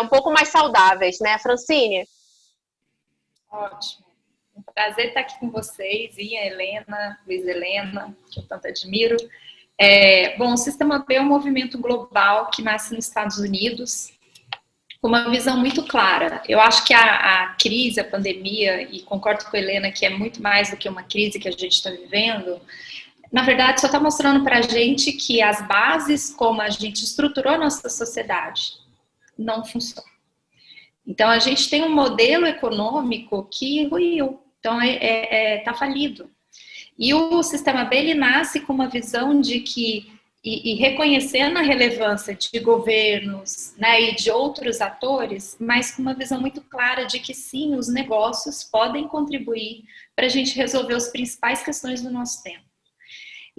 um pouco mais saudáveis, né, Francine? Ótimo. Um prazer estar aqui com vocês, Ian, Helena, Luiz Helena, que eu tanto admiro. Bom, o Sistema B é um movimento global que nasce nos Estados Unidos com uma visão muito clara. Eu acho que a crise, a pandemia, e concordo com a Helena que é muito mais do que uma crise que a gente está vivendo, na verdade só está mostrando para a gente que as bases como a gente estruturou a nossa sociedade não funcionam. Então, a gente tem um modelo econômico que ruiu, então tá falido. E o Sistema B, ele nasce com uma visão de que, e reconhecendo a relevância de governos, né, e de outros atores, mas com uma visão muito clara de que sim, os negócios podem contribuir para a gente resolver as principais questões do nosso tempo.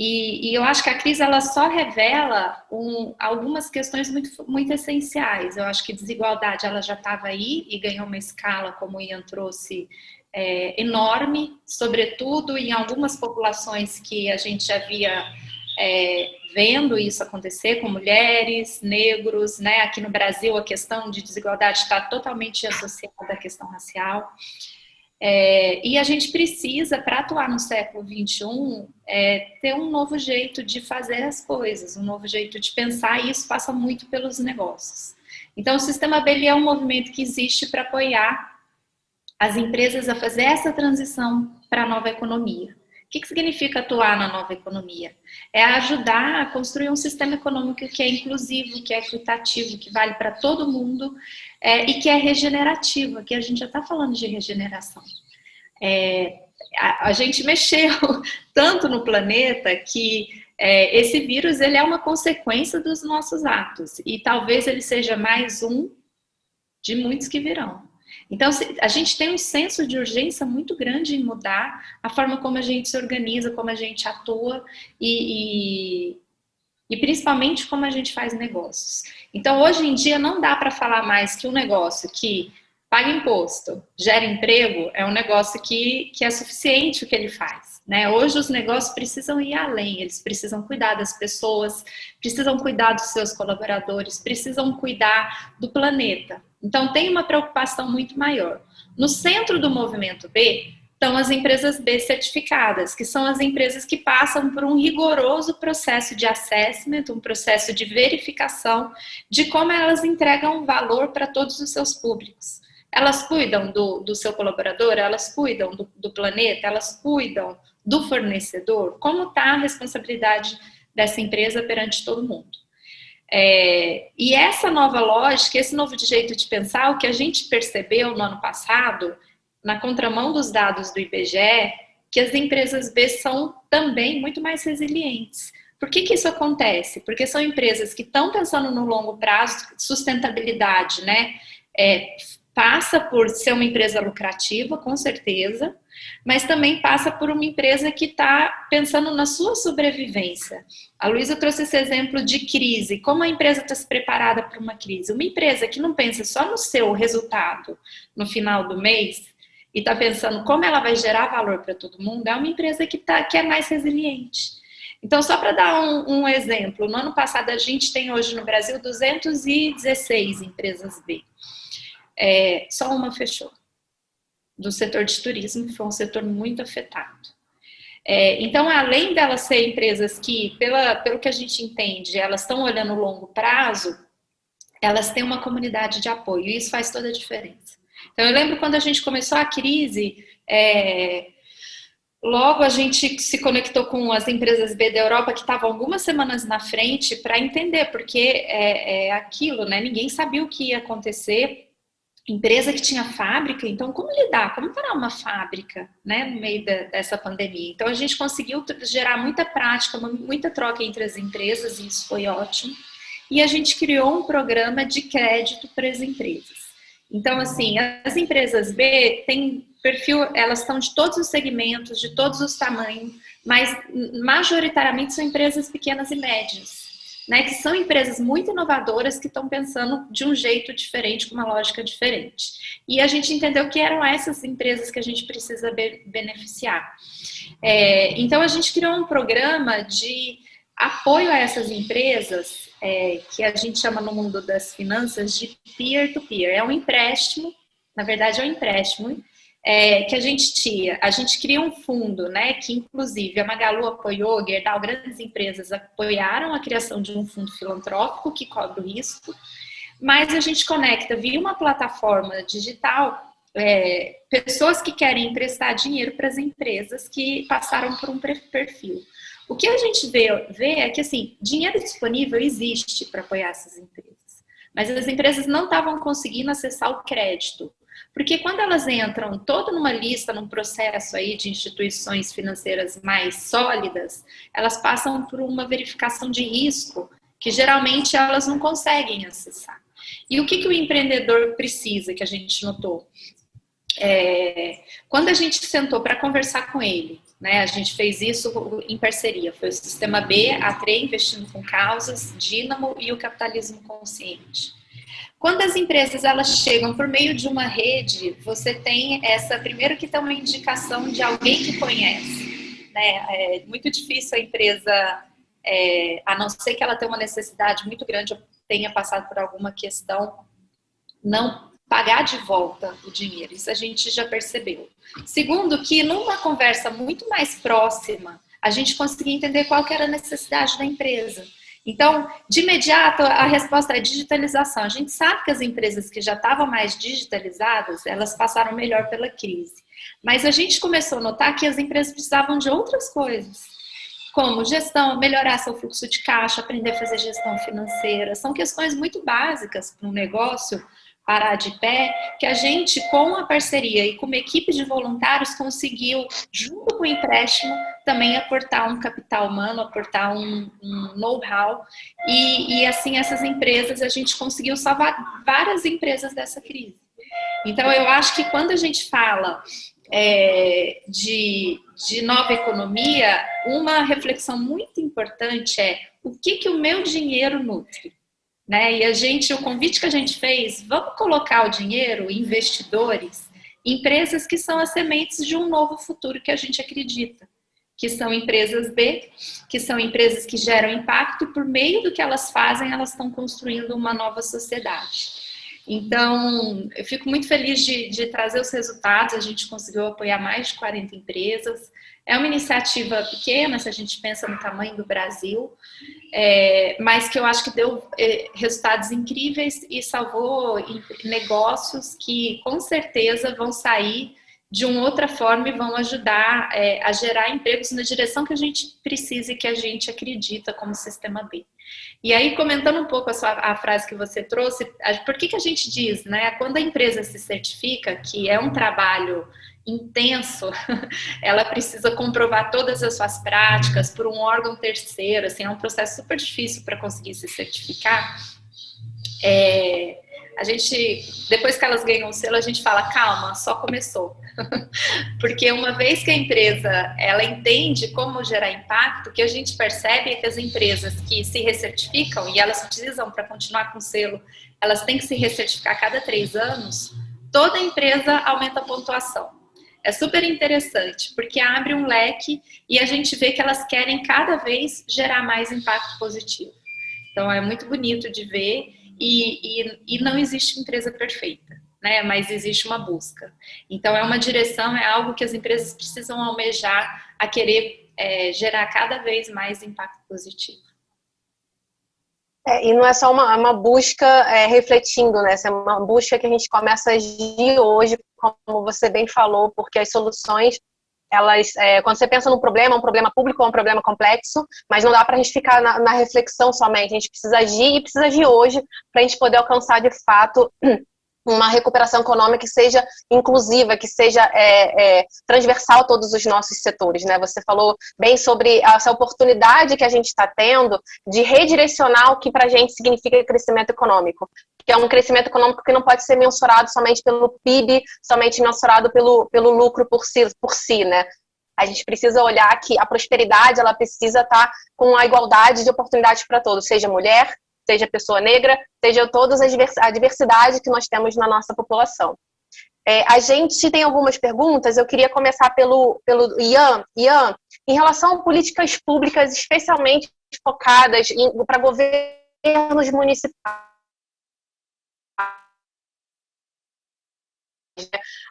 E eu acho que a crise ela só revela algumas questões muito, muito essenciais. Eu acho que desigualdade ela já estava aí e ganhou uma escala, como o Ian trouxe, enorme, sobretudo em algumas populações que a gente já via vendo isso acontecer, com mulheres, negros, né? Aqui no Brasil a questão de desigualdade está totalmente associada à questão racial. E a gente precisa, para atuar no século XXI, ter um novo jeito de fazer as coisas, um novo jeito de pensar, e isso passa muito pelos negócios. Então, o Sistema B é um movimento que existe para apoiar as empresas a fazer essa transição para a nova economia. O que significa atuar na nova economia? É ajudar a construir um sistema econômico que é inclusivo, que é equitativo, que vale para todo mundo, e que é regenerativo. Aqui a gente já está falando de regeneração. A gente mexeu tanto no planeta que esse vírus ele é uma consequência dos nossos atos, e talvez ele seja mais um de muitos que virão. Então, a gente tem um senso de urgência muito grande em mudar a forma como a gente se organiza, como a gente atua e principalmente como a gente faz negócios. Então, hoje em dia, não dá para falar mais que um negócio que paga imposto, gera emprego, é um negócio que é suficiente o que ele faz, né? Hoje os negócios precisam ir além, eles precisam cuidar das pessoas, precisam cuidar dos seus colaboradores, precisam cuidar do planeta. Então tem uma preocupação muito maior. No centro do movimento B estão as empresas B certificadas, que são as empresas que passam por um rigoroso processo de assessment, um processo de verificação de como elas entregam valor para todos os seus públicos. Elas cuidam do seu colaborador, elas cuidam do planeta, elas cuidam do fornecedor. Como está a responsabilidade dessa empresa perante todo mundo? E essa nova lógica, esse novo jeito de pensar, o que a gente percebeu no ano passado, na contramão dos dados do IBGE, que as empresas B são também muito mais resilientes. Por que isso acontece? Porque são empresas que estão pensando no longo prazo, sustentabilidade, né? Passa por ser uma empresa lucrativa, com certeza, mas também passa por uma empresa que está pensando na sua sobrevivência. A Luísa trouxe esse exemplo de crise, como a empresa está se preparada para uma crise. Uma empresa que não pensa só no seu resultado no final do mês e está pensando como ela vai gerar valor para todo mundo, é uma empresa que é mais resiliente. Então, só para dar um exemplo, no ano passado a gente tem hoje no Brasil 216 empresas B. Só uma fechou, do setor de turismo, que foi um setor muito afetado. Então, além delas serem empresas que, pelo que a gente entende, elas estão olhando o longo prazo, elas têm uma comunidade de apoio, e isso faz toda a diferença. Então, eu lembro quando a gente começou a crise, Logo, a gente se conectou com as empresas B da Europa, que estavam algumas semanas na frente, para entender, porque é aquilo, né? Ninguém sabia o que ia acontecer. Empresa que tinha fábrica, então como lidar? Como parar uma fábrica, né, no meio dessa pandemia? Então, a gente conseguiu gerar muita prática, muita troca entre as empresas, e isso foi ótimo. E a gente criou um programa de crédito para as empresas. Então, assim, as empresas B têm perfil, elas estão de todos os segmentos, de todos os tamanhos, mas majoritariamente são empresas pequenas e médias, né, que são empresas muito inovadoras que estão pensando de um jeito diferente, com uma lógica diferente. E a gente entendeu que eram essas empresas que a gente precisa beneficiar. Então, a gente criou um programa de apoio a essas empresas, que a gente chama no mundo das finanças de peer-to-peer. É um empréstimo, na verdade é um empréstimo, que a gente cria um fundo, né, que inclusive a Magalu apoiou, Gerdau, grandes empresas apoiaram a criação de um fundo filantrópico que cobre o risco, mas a gente conecta via uma plataforma digital pessoas que querem emprestar dinheiro para as empresas que passaram por um perfil. O que a gente vê é que, assim, dinheiro disponível existe para apoiar essas empresas, mas as empresas não estavam conseguindo acessar o crédito, porque quando elas entram toda numa lista, num processo aí de instituições financeiras mais sólidas, elas passam por uma verificação de risco que geralmente elas não conseguem acessar. E o que o empreendedor precisa, que a gente notou? Quando a gente sentou para conversar com ele, né, a gente fez isso em parceria, foi o Sistema B, a TRE investindo com causas, Dínamo e o Capitalismo Consciente. Quando as empresas elas chegam por meio de uma rede, você tem primeiro que tem uma indicação de alguém que conhece, né? É muito difícil a empresa, a não ser que ela tenha uma necessidade muito grande, ou tenha passado por alguma questão, não pagar de volta o dinheiro. Isso a gente já percebeu. Segundo, que numa conversa muito mais próxima, a gente conseguia entender qual que era a necessidade da empresa. Então, de imediato, a resposta é digitalização. A gente sabe que as empresas que já estavam mais digitalizadas, elas passaram melhor pela crise. Mas a gente começou a notar que as empresas precisavam de outras coisas, como gestão, melhorar seu fluxo de caixa, aprender a fazer gestão financeira. São questões muito básicas para um negócio parar de pé, que a gente, com a parceria e com uma equipe de voluntários, conseguiu, junto com o empréstimo, também aportar um capital humano, aportar um know-how, e assim, essas empresas, a gente conseguiu salvar várias empresas dessa crise. Então, eu acho que quando a gente fala de nova economia, uma reflexão muito importante é o que o meu dinheiro nutre? Né? E o convite que a gente fez, vamos colocar o dinheiro, investidores, empresas que são as sementes de um novo futuro que a gente acredita, que são empresas B, que são empresas que geram impacto, e por meio do que elas fazem, elas estão construindo uma nova sociedade. Então, eu fico muito feliz de trazer os resultados. A gente conseguiu apoiar mais de 40 empresas. É uma iniciativa pequena, se a gente pensa no tamanho do Brasil, mas que eu acho que deu resultados incríveis e salvou negócios que, com certeza, vão sair de uma outra forma e vão ajudar a gerar empregos na direção que a gente precisa e que a gente acredita como Sistema B. E aí, comentando um pouco a frase que você trouxe, por que a gente diz, né, quando a empresa se certifica, que é um trabalho intenso, ela precisa comprovar todas as suas práticas por um órgão terceiro, assim, é um processo super difícil para conseguir se certificar. A gente, depois que elas ganham o selo, a gente fala, calma, só começou. Porque uma vez que a empresa, ela entende como gerar impacto, que a gente percebe que as empresas que se recertificam, e elas precisam, para continuar com o selo, elas têm que se recertificar a cada 3 anos, toda a empresa aumenta a pontuação. É super interessante, porque abre um leque e a gente vê que elas querem cada vez gerar mais impacto positivo. Então, é muito bonito de ver e não existe empresa perfeita, né? Mas existe uma busca. Então, é uma direção, é algo que as empresas precisam almejar a querer gerar cada vez mais impacto positivo. E não é só uma busca refletindo, né? Essa é uma busca que a gente começa a agir hoje como você bem falou, porque as soluções, elas, quando você pensa num problema, é um problema público, é um problema complexo, mas não dá para a gente ficar na reflexão somente, a gente precisa agir e precisa agir hoje para a gente poder alcançar de fato uma recuperação econômica que seja inclusiva, que seja transversal a todos os nossos setores, né? Você falou bem sobre essa oportunidade que a gente está tendo de redirecionar o que para a gente significa crescimento econômico, que é um crescimento econômico que não pode ser mensurado somente pelo PIB, somente mensurado pelo lucro por si, né? A gente precisa olhar que a prosperidade, ela precisa estar com a igualdade de oportunidades para todos, seja mulher, seja pessoa negra, seja toda a diversidade que nós temos na nossa população. A gente tem algumas perguntas, eu queria começar pelo Ian. Ian, em relação a políticas públicas especialmente focadas para governos municipais,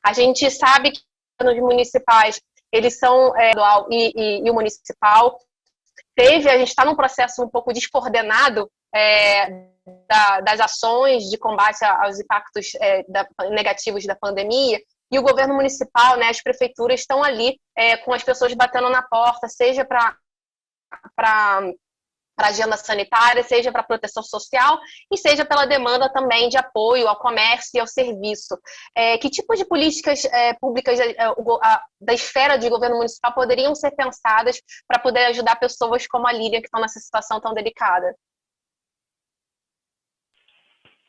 a gente sabe que os governos municipais, eles são estadual e o municipal. A gente está num processo um pouco descoordenado das ações de combate aos impactos negativos da pandemia, e o governo municipal, né, as prefeituras estão ali com as pessoas batendo na porta, seja para agenda sanitária, seja para proteção social e seja pela demanda também de apoio ao comércio e ao serviço. Que tipo de políticas públicas da esfera de governo municipal poderiam ser pensadas para poder ajudar pessoas como a Lilian, que estão nessa situação tão delicada?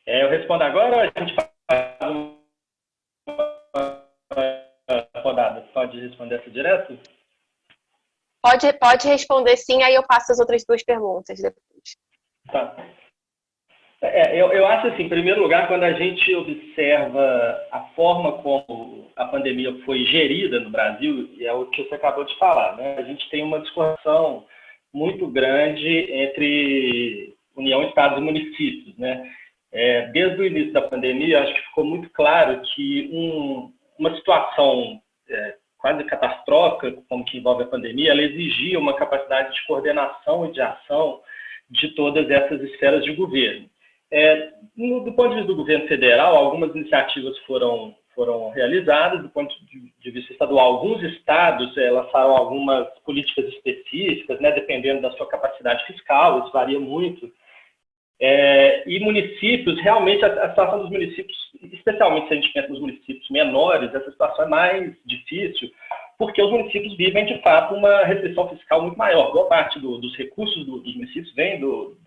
Eu respondo agora ou a gente faz uma rodada? Pode responder essa direto? Pode responder sim, aí eu passo as outras duas perguntas depois. Tá. Eu acho assim, em primeiro lugar, quando a gente observa a forma como a pandemia foi gerida no Brasil, e é o que você acabou de falar, né? A gente tem uma discussão muito grande entre União, Estados e municípios, né? Desde o início da pandemia, acho que ficou muito claro que uma situação quase catastrófica, como que envolve a pandemia, ela exigia uma capacidade de coordenação e de ação de todas essas esferas de governo. Do ponto de vista do governo federal, algumas iniciativas foram realizadas. Do ponto de vista estadual, alguns estados lançaram algumas políticas específicas, né, dependendo da sua capacidade fiscal, isso varia muito. E municípios, realmente, a situação dos municípios, especialmente se a gente pensa nos municípios menores, essa situação é mais difícil, porque os municípios vivem, de fato, uma restrição fiscal muito maior. Boa parte dos recursos dos municípios vem do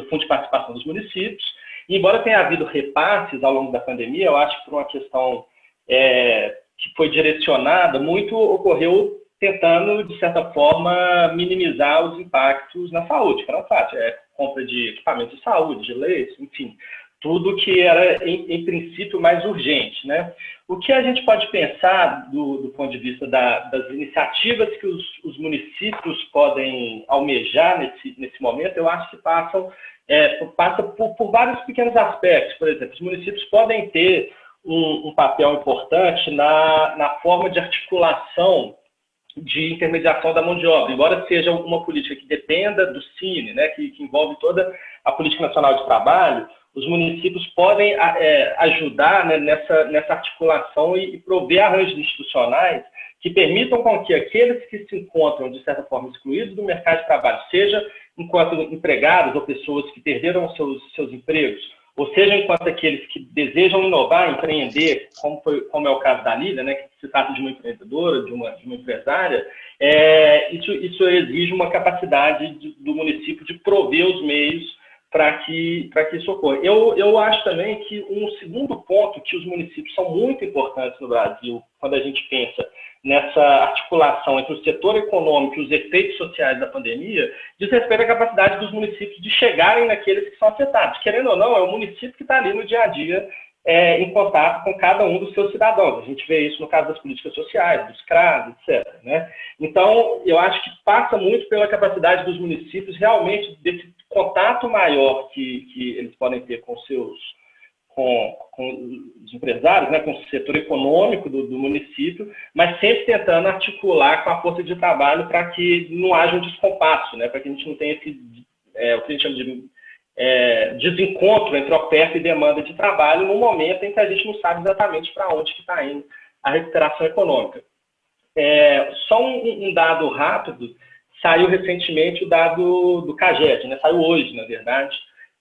Fundo de Participação dos Municípios. E, embora tenha havido repasses ao longo da pandemia, eu acho que por uma questão que foi direcionada, muito ocorreu tentando, de certa forma, minimizar os impactos na saúde, que era um fato. Compra de equipamentos de saúde, de leite, enfim, tudo que era, em princípio, mais urgente, né? O que a gente pode pensar do ponto de vista das iniciativas que os municípios podem almejar nesse momento, eu acho que passa por vários pequenos aspectos. Por exemplo, os municípios podem ter um papel importante na forma de articulação de intermediação da mão de obra, embora seja uma política que dependa do CINE, né, que envolve toda a Política Nacional de Trabalho. Os municípios podem ajudar, né, nessa articulação e prover arranjos institucionais que permitam com que aqueles que se encontram, de certa forma, excluídos do mercado de trabalho, seja enquanto empregados ou pessoas que perderam seus empregos, ou seja, enquanto aqueles que desejam inovar, empreender, como é o caso da Lívia, né, que se trata de uma empreendedora, de uma empresária, isso exige uma capacidade do município de prover os meios para que isso ocorra. Eu acho também que um segundo ponto, que os municípios são muito importantes no Brasil, quando a gente pensa nessa articulação entre o setor econômico e os efeitos sociais da pandemia, diz respeito à capacidade dos municípios de chegarem naqueles que são afetados. Querendo ou não, é o município que está ali no dia a dia em contato com cada um dos seus cidadãos. A gente vê isso no caso das políticas sociais, dos CRAS, etc., né? Então, eu acho que passa muito pela capacidade dos municípios realmente desse contato maior que eles podem ter com os empresários, né, com o setor econômico do município, mas sempre tentando articular com a força de trabalho para que não haja um descompasso, né, para que a gente não tenha o que a gente chama de desencontro entre oferta e demanda de trabalho no momento em que a gente não sabe exatamente para onde que está indo a recuperação econômica. Só um dado rápido, saiu recentemente o dado do CAGED, né? Saiu hoje, na verdade,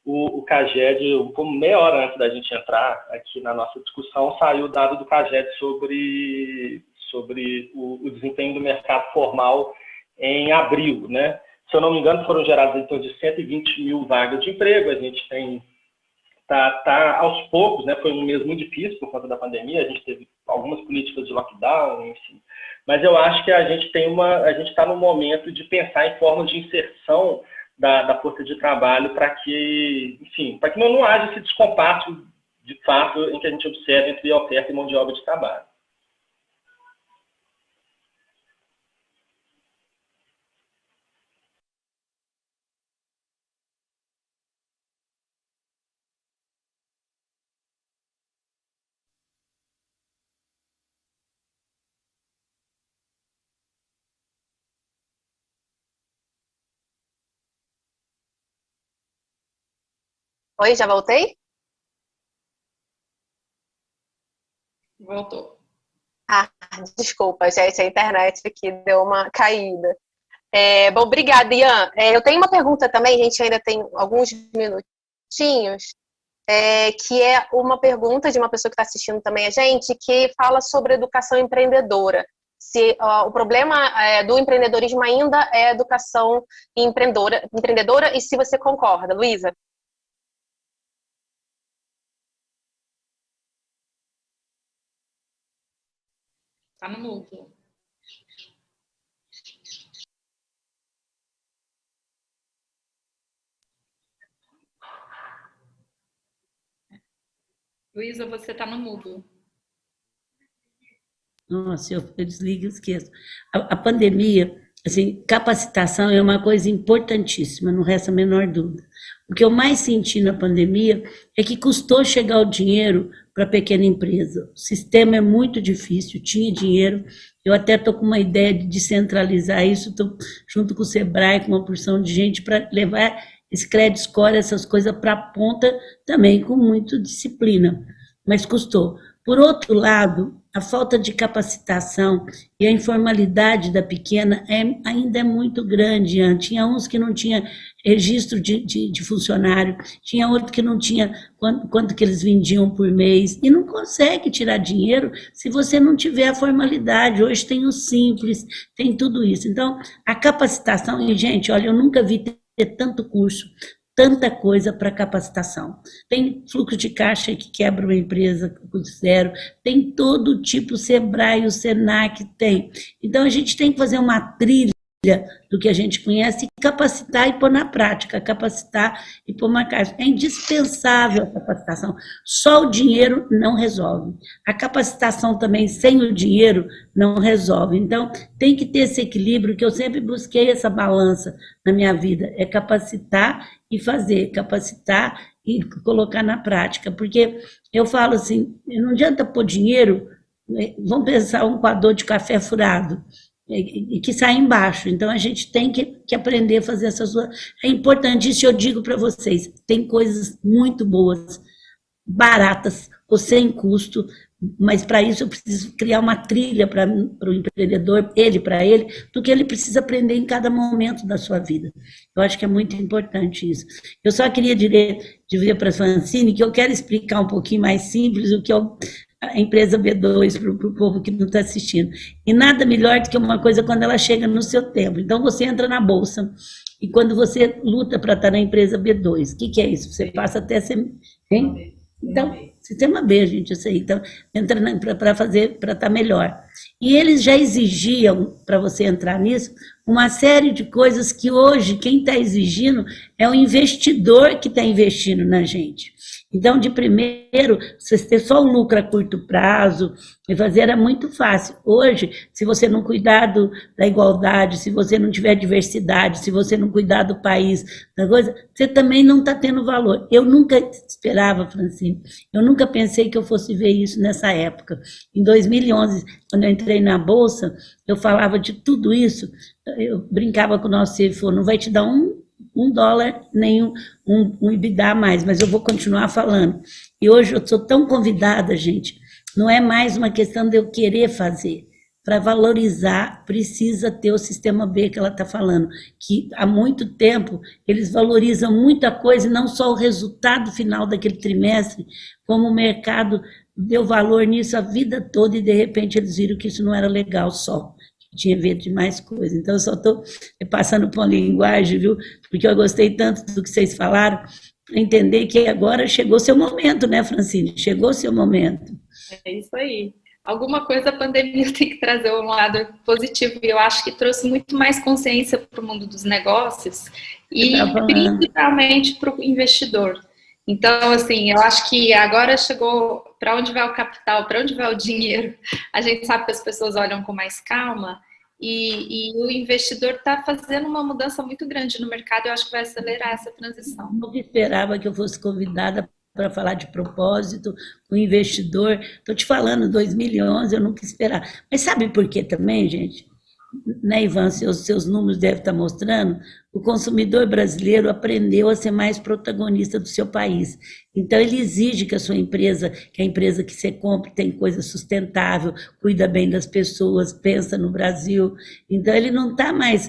o CAGED, como meia hora antes da gente entrar aqui na nossa discussão, saiu o dado do CAGED sobre o desempenho do mercado formal em abril, né? Se eu não me engano, foram geradas em torno de 120 mil vagas de emprego. A gente tá aos poucos, né? Foi um mês muito difícil por conta da pandemia. A gente teve algumas políticas de lockdown, enfim. Mas eu acho que a gente está no momento de pensar em formas de inserção da força de trabalho para que não haja esse descompasso de fato em que a gente observa entre oferta e mão de obra de trabalho. Oi, já voltei? Voltou. Ah, desculpa, gente, a internet aqui deu uma caída. Bom, obrigada, Ian. Eu tenho uma pergunta também, a gente ainda tem alguns minutinhos, que é uma pergunta de uma pessoa que está assistindo também a gente, que fala sobre educação empreendedora. Se o problema do empreendedorismo ainda é educação empreendedora, e se você concorda, Luísa? Tá no mudo. Luísa, você tá no mudo. Nossa, eu desligo e esqueço. A pandemia, assim, capacitação é uma coisa importantíssima, não resta a menor dúvida. O que eu mais senti na pandemia é que custou chegar o dinheiro para a pequena empresa. O sistema é muito difícil, tinha dinheiro. Eu até estou com uma ideia de descentralizar isso, estou junto com o Sebrae, com uma porção de gente, para levar esse crédito score, essas coisas para a ponta, também com muita disciplina. Mas custou. Por outro lado, a falta de capacitação e a informalidade da pequena ainda é muito grande. Tinha uns que não tinha registro de funcionário, tinha outro que não tinha quanto que eles vendiam por mês, e não consegue tirar dinheiro se você não tiver a formalidade. Hoje tem o Simples, tem tudo isso. Então, a capacitação, e gente, olha, eu nunca vi ter tanto curso, tanta coisa para capacitação. Tem fluxo de caixa que quebra uma empresa com zero, tem todo tipo, o Sebrae, o Senac tem. Então, a gente tem que fazer uma trilha do que a gente conhece e capacitar e pôr na prática, capacitar e pôr na caixa. É indispensável a capacitação. Só o dinheiro não resolve. A capacitação também, sem o dinheiro, não resolve. Então, tem que ter esse equilíbrio, que eu sempre busquei essa balança na minha vida, é capacitar e fazer, capacitar e colocar na prática. Porque eu falo assim, não adianta pôr dinheiro, vamos pensar um coador de café furado, e que sai embaixo. Então, a gente tem que aprender a fazer essas coisas. É importante, isso eu digo para vocês, tem coisas muito boas, baratas, ou sem custo, mas para isso eu preciso criar uma trilha para o empreendedor, para ele, do que ele precisa aprender em cada momento da sua vida. Eu acho que é muito importante isso. Eu só queria dizer para a Francine que eu quero explicar um pouquinho mais simples o que é a empresa B2 para o povo que não está assistindo. E nada melhor do que uma coisa quando ela chega no seu tempo. Então, você entra na bolsa e quando você luta para estar na empresa B2, o que é isso? Você passa até ser... Hein? Então, sistema B, gente, isso aí. Então, entra para estar melhor. E eles já exigiam, para você entrar nisso, uma série de coisas que hoje quem está exigindo é o investidor que está investindo na gente. Então, de primeiro, você ter só o lucro a curto prazo, e fazer era muito fácil. Hoje, se você não cuidar da igualdade, se você não tiver diversidade, se você não cuidar do país, da coisa, você também não está tendo valor. Eu nunca esperava, Francine, eu nunca pensei que eu fosse ver isso nessa época. Em 2011, quando eu entrei na Bolsa, eu falava de tudo isso, eu brincava com o nosso CFO, não vai te dar um $1, nem um EBITDA a mais, mas eu vou continuar falando. E hoje eu sou tão convidada, gente, não é mais uma questão de eu querer fazer. Para valorizar, precisa ter o sistema B que ela está falando, que há muito tempo eles valorizam muita coisa, e não só o resultado final daquele trimestre, como o mercado deu valor nisso a vida toda e de repente eles viram que isso não era legal só, que tinha a ver de mais coisa. Então eu só estou passando por uma linguagem, viu? Porque eu gostei tanto do que vocês falaram, para entender que agora chegou seu momento, né, Francine? Chegou seu momento. É isso aí. Alguma coisa a pandemia tem que trazer um lado positivo, e eu acho que trouxe muito mais consciência para o mundo dos negócios e principalmente para o investidor. Então, assim, eu acho que agora chegou para onde vai o capital, para onde vai o dinheiro. A gente sabe que as pessoas olham com mais calma e o investidor está fazendo uma mudança muito grande no mercado. Eu acho que vai acelerar essa transição. Eu esperava que eu fosse convidada para falar de propósito, o investidor. Estou te falando, 2011, eu nunca esperava. Mas sabe por quê também, gente? Né, Ivan, seus números devem estar mostrando, o consumidor brasileiro aprendeu a ser mais protagonista do seu país. Então, ele exige que a sua empresa, que a empresa que você compre tem coisa sustentável, cuida bem das pessoas, pensa no Brasil. Então, ele não está mais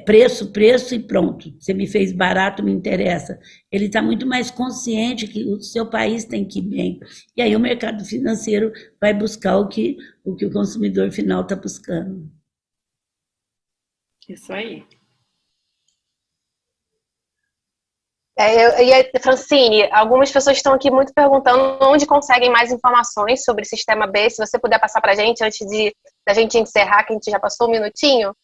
preço e pronto. Você me fez barato, me interessa. Ele está muito mais consciente que o seu país tem que ir bem. E aí o mercado financeiro vai buscar o que o consumidor final está buscando. Isso aí. Francine, algumas pessoas estão aqui muito perguntando onde conseguem mais informações sobre o Sistema B. Se você puder passar para a gente antes da gente encerrar, que a gente já passou um minutinho.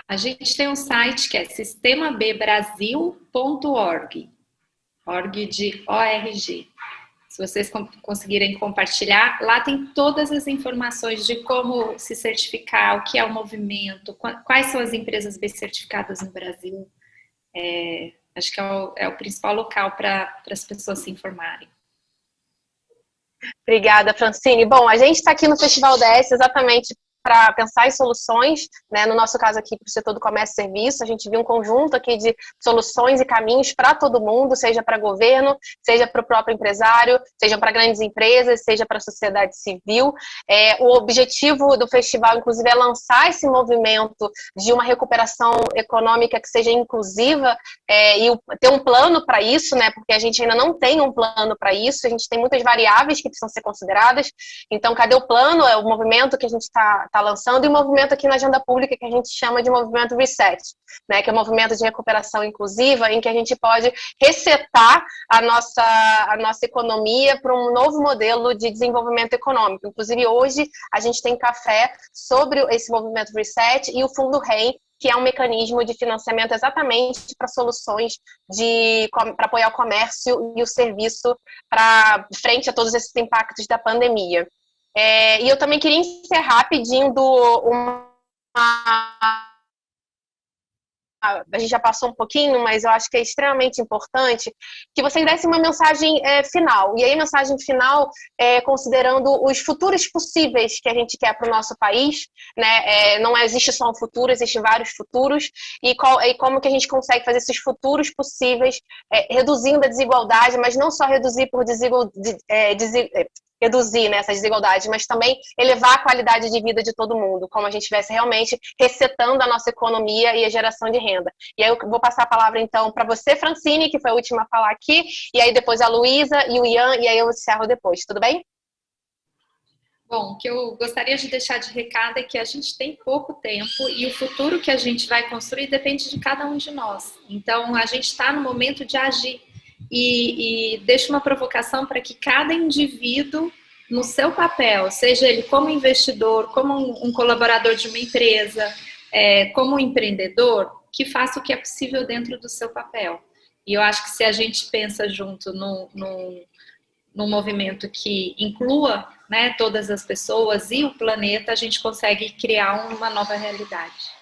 A gente tem um site que é sistemabbrasil.org, org de ORG. Se vocês conseguirem compartilhar, lá tem todas as informações de como se certificar, o que é o movimento, quais são as empresas bem certificadas no Brasil. Acho que é o principal local para as pessoas se informarem. Obrigada, Francine. Bom, a gente está aqui no Festival DS exatamente para pensar em soluções, né? No nosso caso aqui para o setor do comércio e serviço, a gente viu um conjunto aqui de soluções e caminhos para todo mundo, seja para governo, seja para o próprio empresário, seja para grandes empresas, seja para a sociedade civil. O objetivo do festival, inclusive, é lançar esse movimento de uma recuperação econômica que seja inclusiva e ter um plano para isso, né? Porque a gente ainda não tem um plano para isso, a gente tem muitas variáveis que precisam ser consideradas. Então, cadê o plano? É o movimento que a gente está lançando, e o movimento aqui na agenda pública que a gente chama de movimento Reset, né, que é o movimento de recuperação inclusiva, em que a gente pode resetar a nossa economia para um novo modelo de desenvolvimento econômico. Inclusive, hoje a gente tem café sobre esse movimento Reset e o Fundo REM, que é um mecanismo de financiamento exatamente para soluções para apoiar o comércio e o serviço frente a todos esses impactos da pandemia. E eu também queria encerrar pedindo a gente já passou um pouquinho, mas eu acho que é extremamente importante que vocês dessem uma mensagem final. E aí a mensagem final considerando os futuros possíveis que a gente quer para o nosso país, né? Não existe só um futuro, existem vários futuros, e como que a gente consegue fazer esses futuros possíveis, reduzindo a desigualdade, mas não só reduzir por reduzir, né, essas desigualdades, mas também elevar a qualidade de vida de todo mundo, como a gente estivesse realmente resetando a nossa economia e a geração de renda. E aí eu vou passar a palavra, então, para você, Francine, que foi a última a falar aqui, e aí depois a Luísa e o Ian, e aí eu encerro depois, tudo bem? Bom, o que eu gostaria de deixar de recado é que a gente tem pouco tempo e o futuro que a gente vai construir depende de cada um de nós. Então, a gente está no momento de agir. E deixo uma provocação para que cada indivíduo, no seu papel, seja ele como investidor, como um colaborador de uma empresa, como um empreendedor, que faça o que é possível dentro do seu papel. E eu acho que se a gente pensa junto num movimento que inclua, né, todas as pessoas e o planeta, a gente consegue criar uma nova realidade.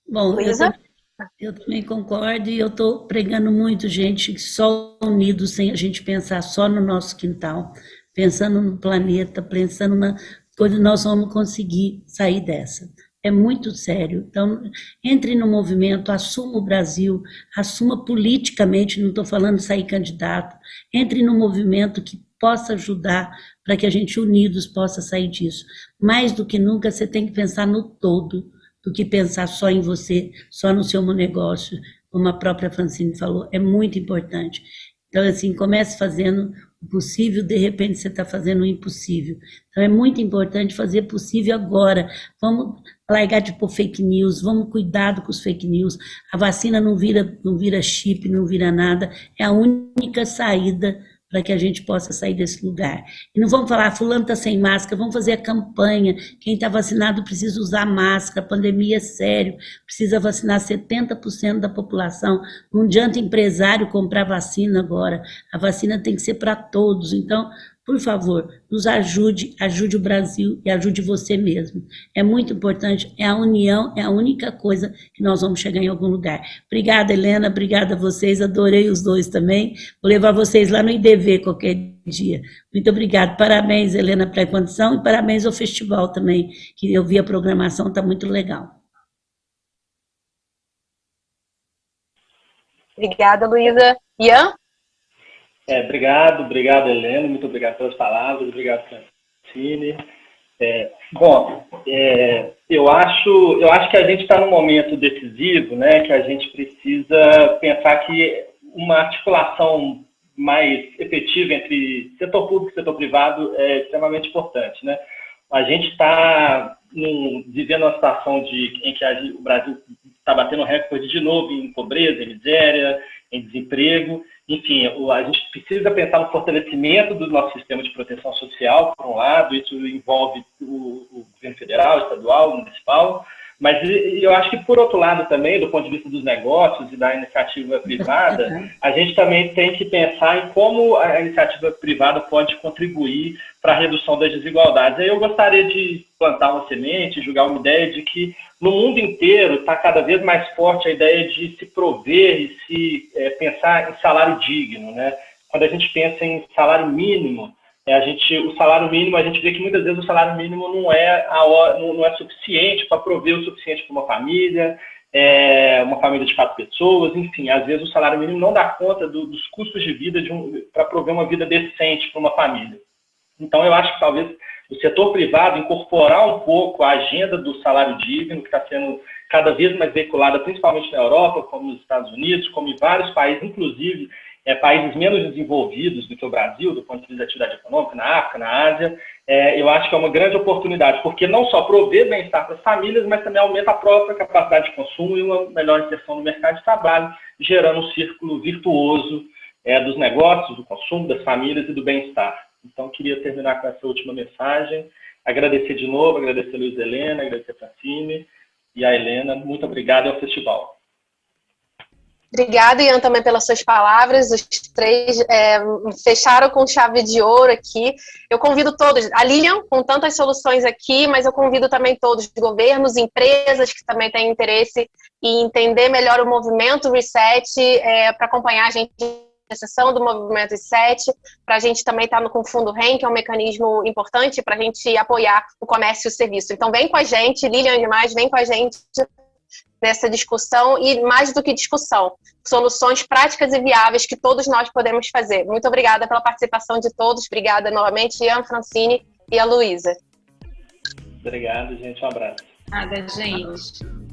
Bom, eu também concordo, e eu estou pregando muito, gente, só unidos, sem a gente pensar só no nosso quintal, pensando no planeta, pensando nós vamos conseguir sair dessa. É muito sério. Então, entre no movimento, assuma o Brasil, assuma politicamente, não estou falando de sair candidato, entre no movimento que possa ajudar para que a gente unidos possa sair disso. Mais do que nunca, você tem que pensar no todo, do que pensar só em você, só no seu negócio, como a própria Francine falou, é muito importante. Então, assim, comece fazendo o possível, de repente você está fazendo o impossível. Então, é muito importante fazer possível agora. Vamos largar de pôr fake news, vamos cuidado com os fake news. A vacina não vira chip, não vira nada, é a única saída para que a gente possa sair desse lugar. E não vamos falar, fulano está sem máscara, vamos fazer a campanha, quem está vacinado precisa usar máscara, a pandemia é sério, precisa vacinar 70% da população, não adianta empresário comprar vacina agora, a vacina tem que ser para todos, então, por favor, nos ajude o Brasil e ajude você mesmo. É muito importante, é a união, é a única coisa que nós vamos chegar em algum lugar. Obrigada, Helena, obrigada a vocês, adorei os dois também. Vou levar vocês lá no IDV qualquer dia. Muito obrigada. Parabéns, Helena, para a condição e parabéns ao festival também, que eu vi a programação, está muito legal. Obrigada, Luísa. Ian? Obrigado, Helena, muito obrigado pelas palavras, obrigado, Francine. Bom, eu acho que a gente está num momento decisivo, né, que a gente precisa pensar que uma articulação mais efetiva entre setor público e setor privado é extremamente importante, né? A gente está vivendo uma situação em que o Brasil está batendo recorde de novo em pobreza, em miséria, em desemprego. Enfim, a gente precisa pensar no fortalecimento do nosso sistema de proteção social, por um lado, isso envolve o governo federal, estadual, municipal, mas eu acho que, por outro lado também, do ponto de vista dos negócios e da iniciativa privada, a gente também tem que pensar em como a iniciativa privada pode contribuir para a redução das desigualdades. Aí eu gostaria de plantar uma semente, julgar uma ideia de que no mundo inteiro está cada vez mais forte a ideia de se prover e se pensar em salário digno, né? Quando a gente pensa em salário mínimo, o salário mínimo, a gente vê que muitas vezes o salário mínimo não é suficiente para prover o suficiente para uma família de 4 pessoas, enfim, às vezes o salário mínimo não dá conta dos custos de vida para prover uma vida decente para uma família. Então, eu acho que talvez o setor privado incorporar um pouco a agenda do salário digno, que está sendo cada vez mais veiculada, principalmente na Europa, como nos Estados Unidos, como em vários países, inclusive países menos desenvolvidos do que o Brasil, do ponto de vista da atividade econômica, na África, na Ásia, eu acho que é uma grande oportunidade, porque não só provê bem-estar para as famílias, mas também aumenta a própria capacidade de consumo e uma melhor inserção no mercado de trabalho, gerando um círculo virtuoso dos negócios, do consumo, das famílias e do bem-estar. Então, queria terminar com essa última mensagem, agradecer de novo, agradecer a Luísa Helena, agradecer a Francine e a Helena, muito obrigado ao festival. Obrigada, Ian, também pelas suas palavras. Os três fecharam com chave de ouro aqui. Eu convido todos, a Lilian, com tantas soluções aqui, mas eu convido também todos, governos, empresas que também têm interesse em entender melhor o movimento Reset, para acompanhar a gente na sessão do Movimento Reset, para a gente também estar com o Fundo REM, que é um mecanismo importante para a gente apoiar o comércio e o serviço. Então, vem com a gente, Lilian demais, vem com a gente nessa discussão e, mais do que discussão, soluções práticas e viáveis que todos nós podemos fazer. Muito obrigada pela participação de todos. Obrigada novamente, Ian, Francine e a Luísa. Obrigado, gente. Um abraço. Nada, gente.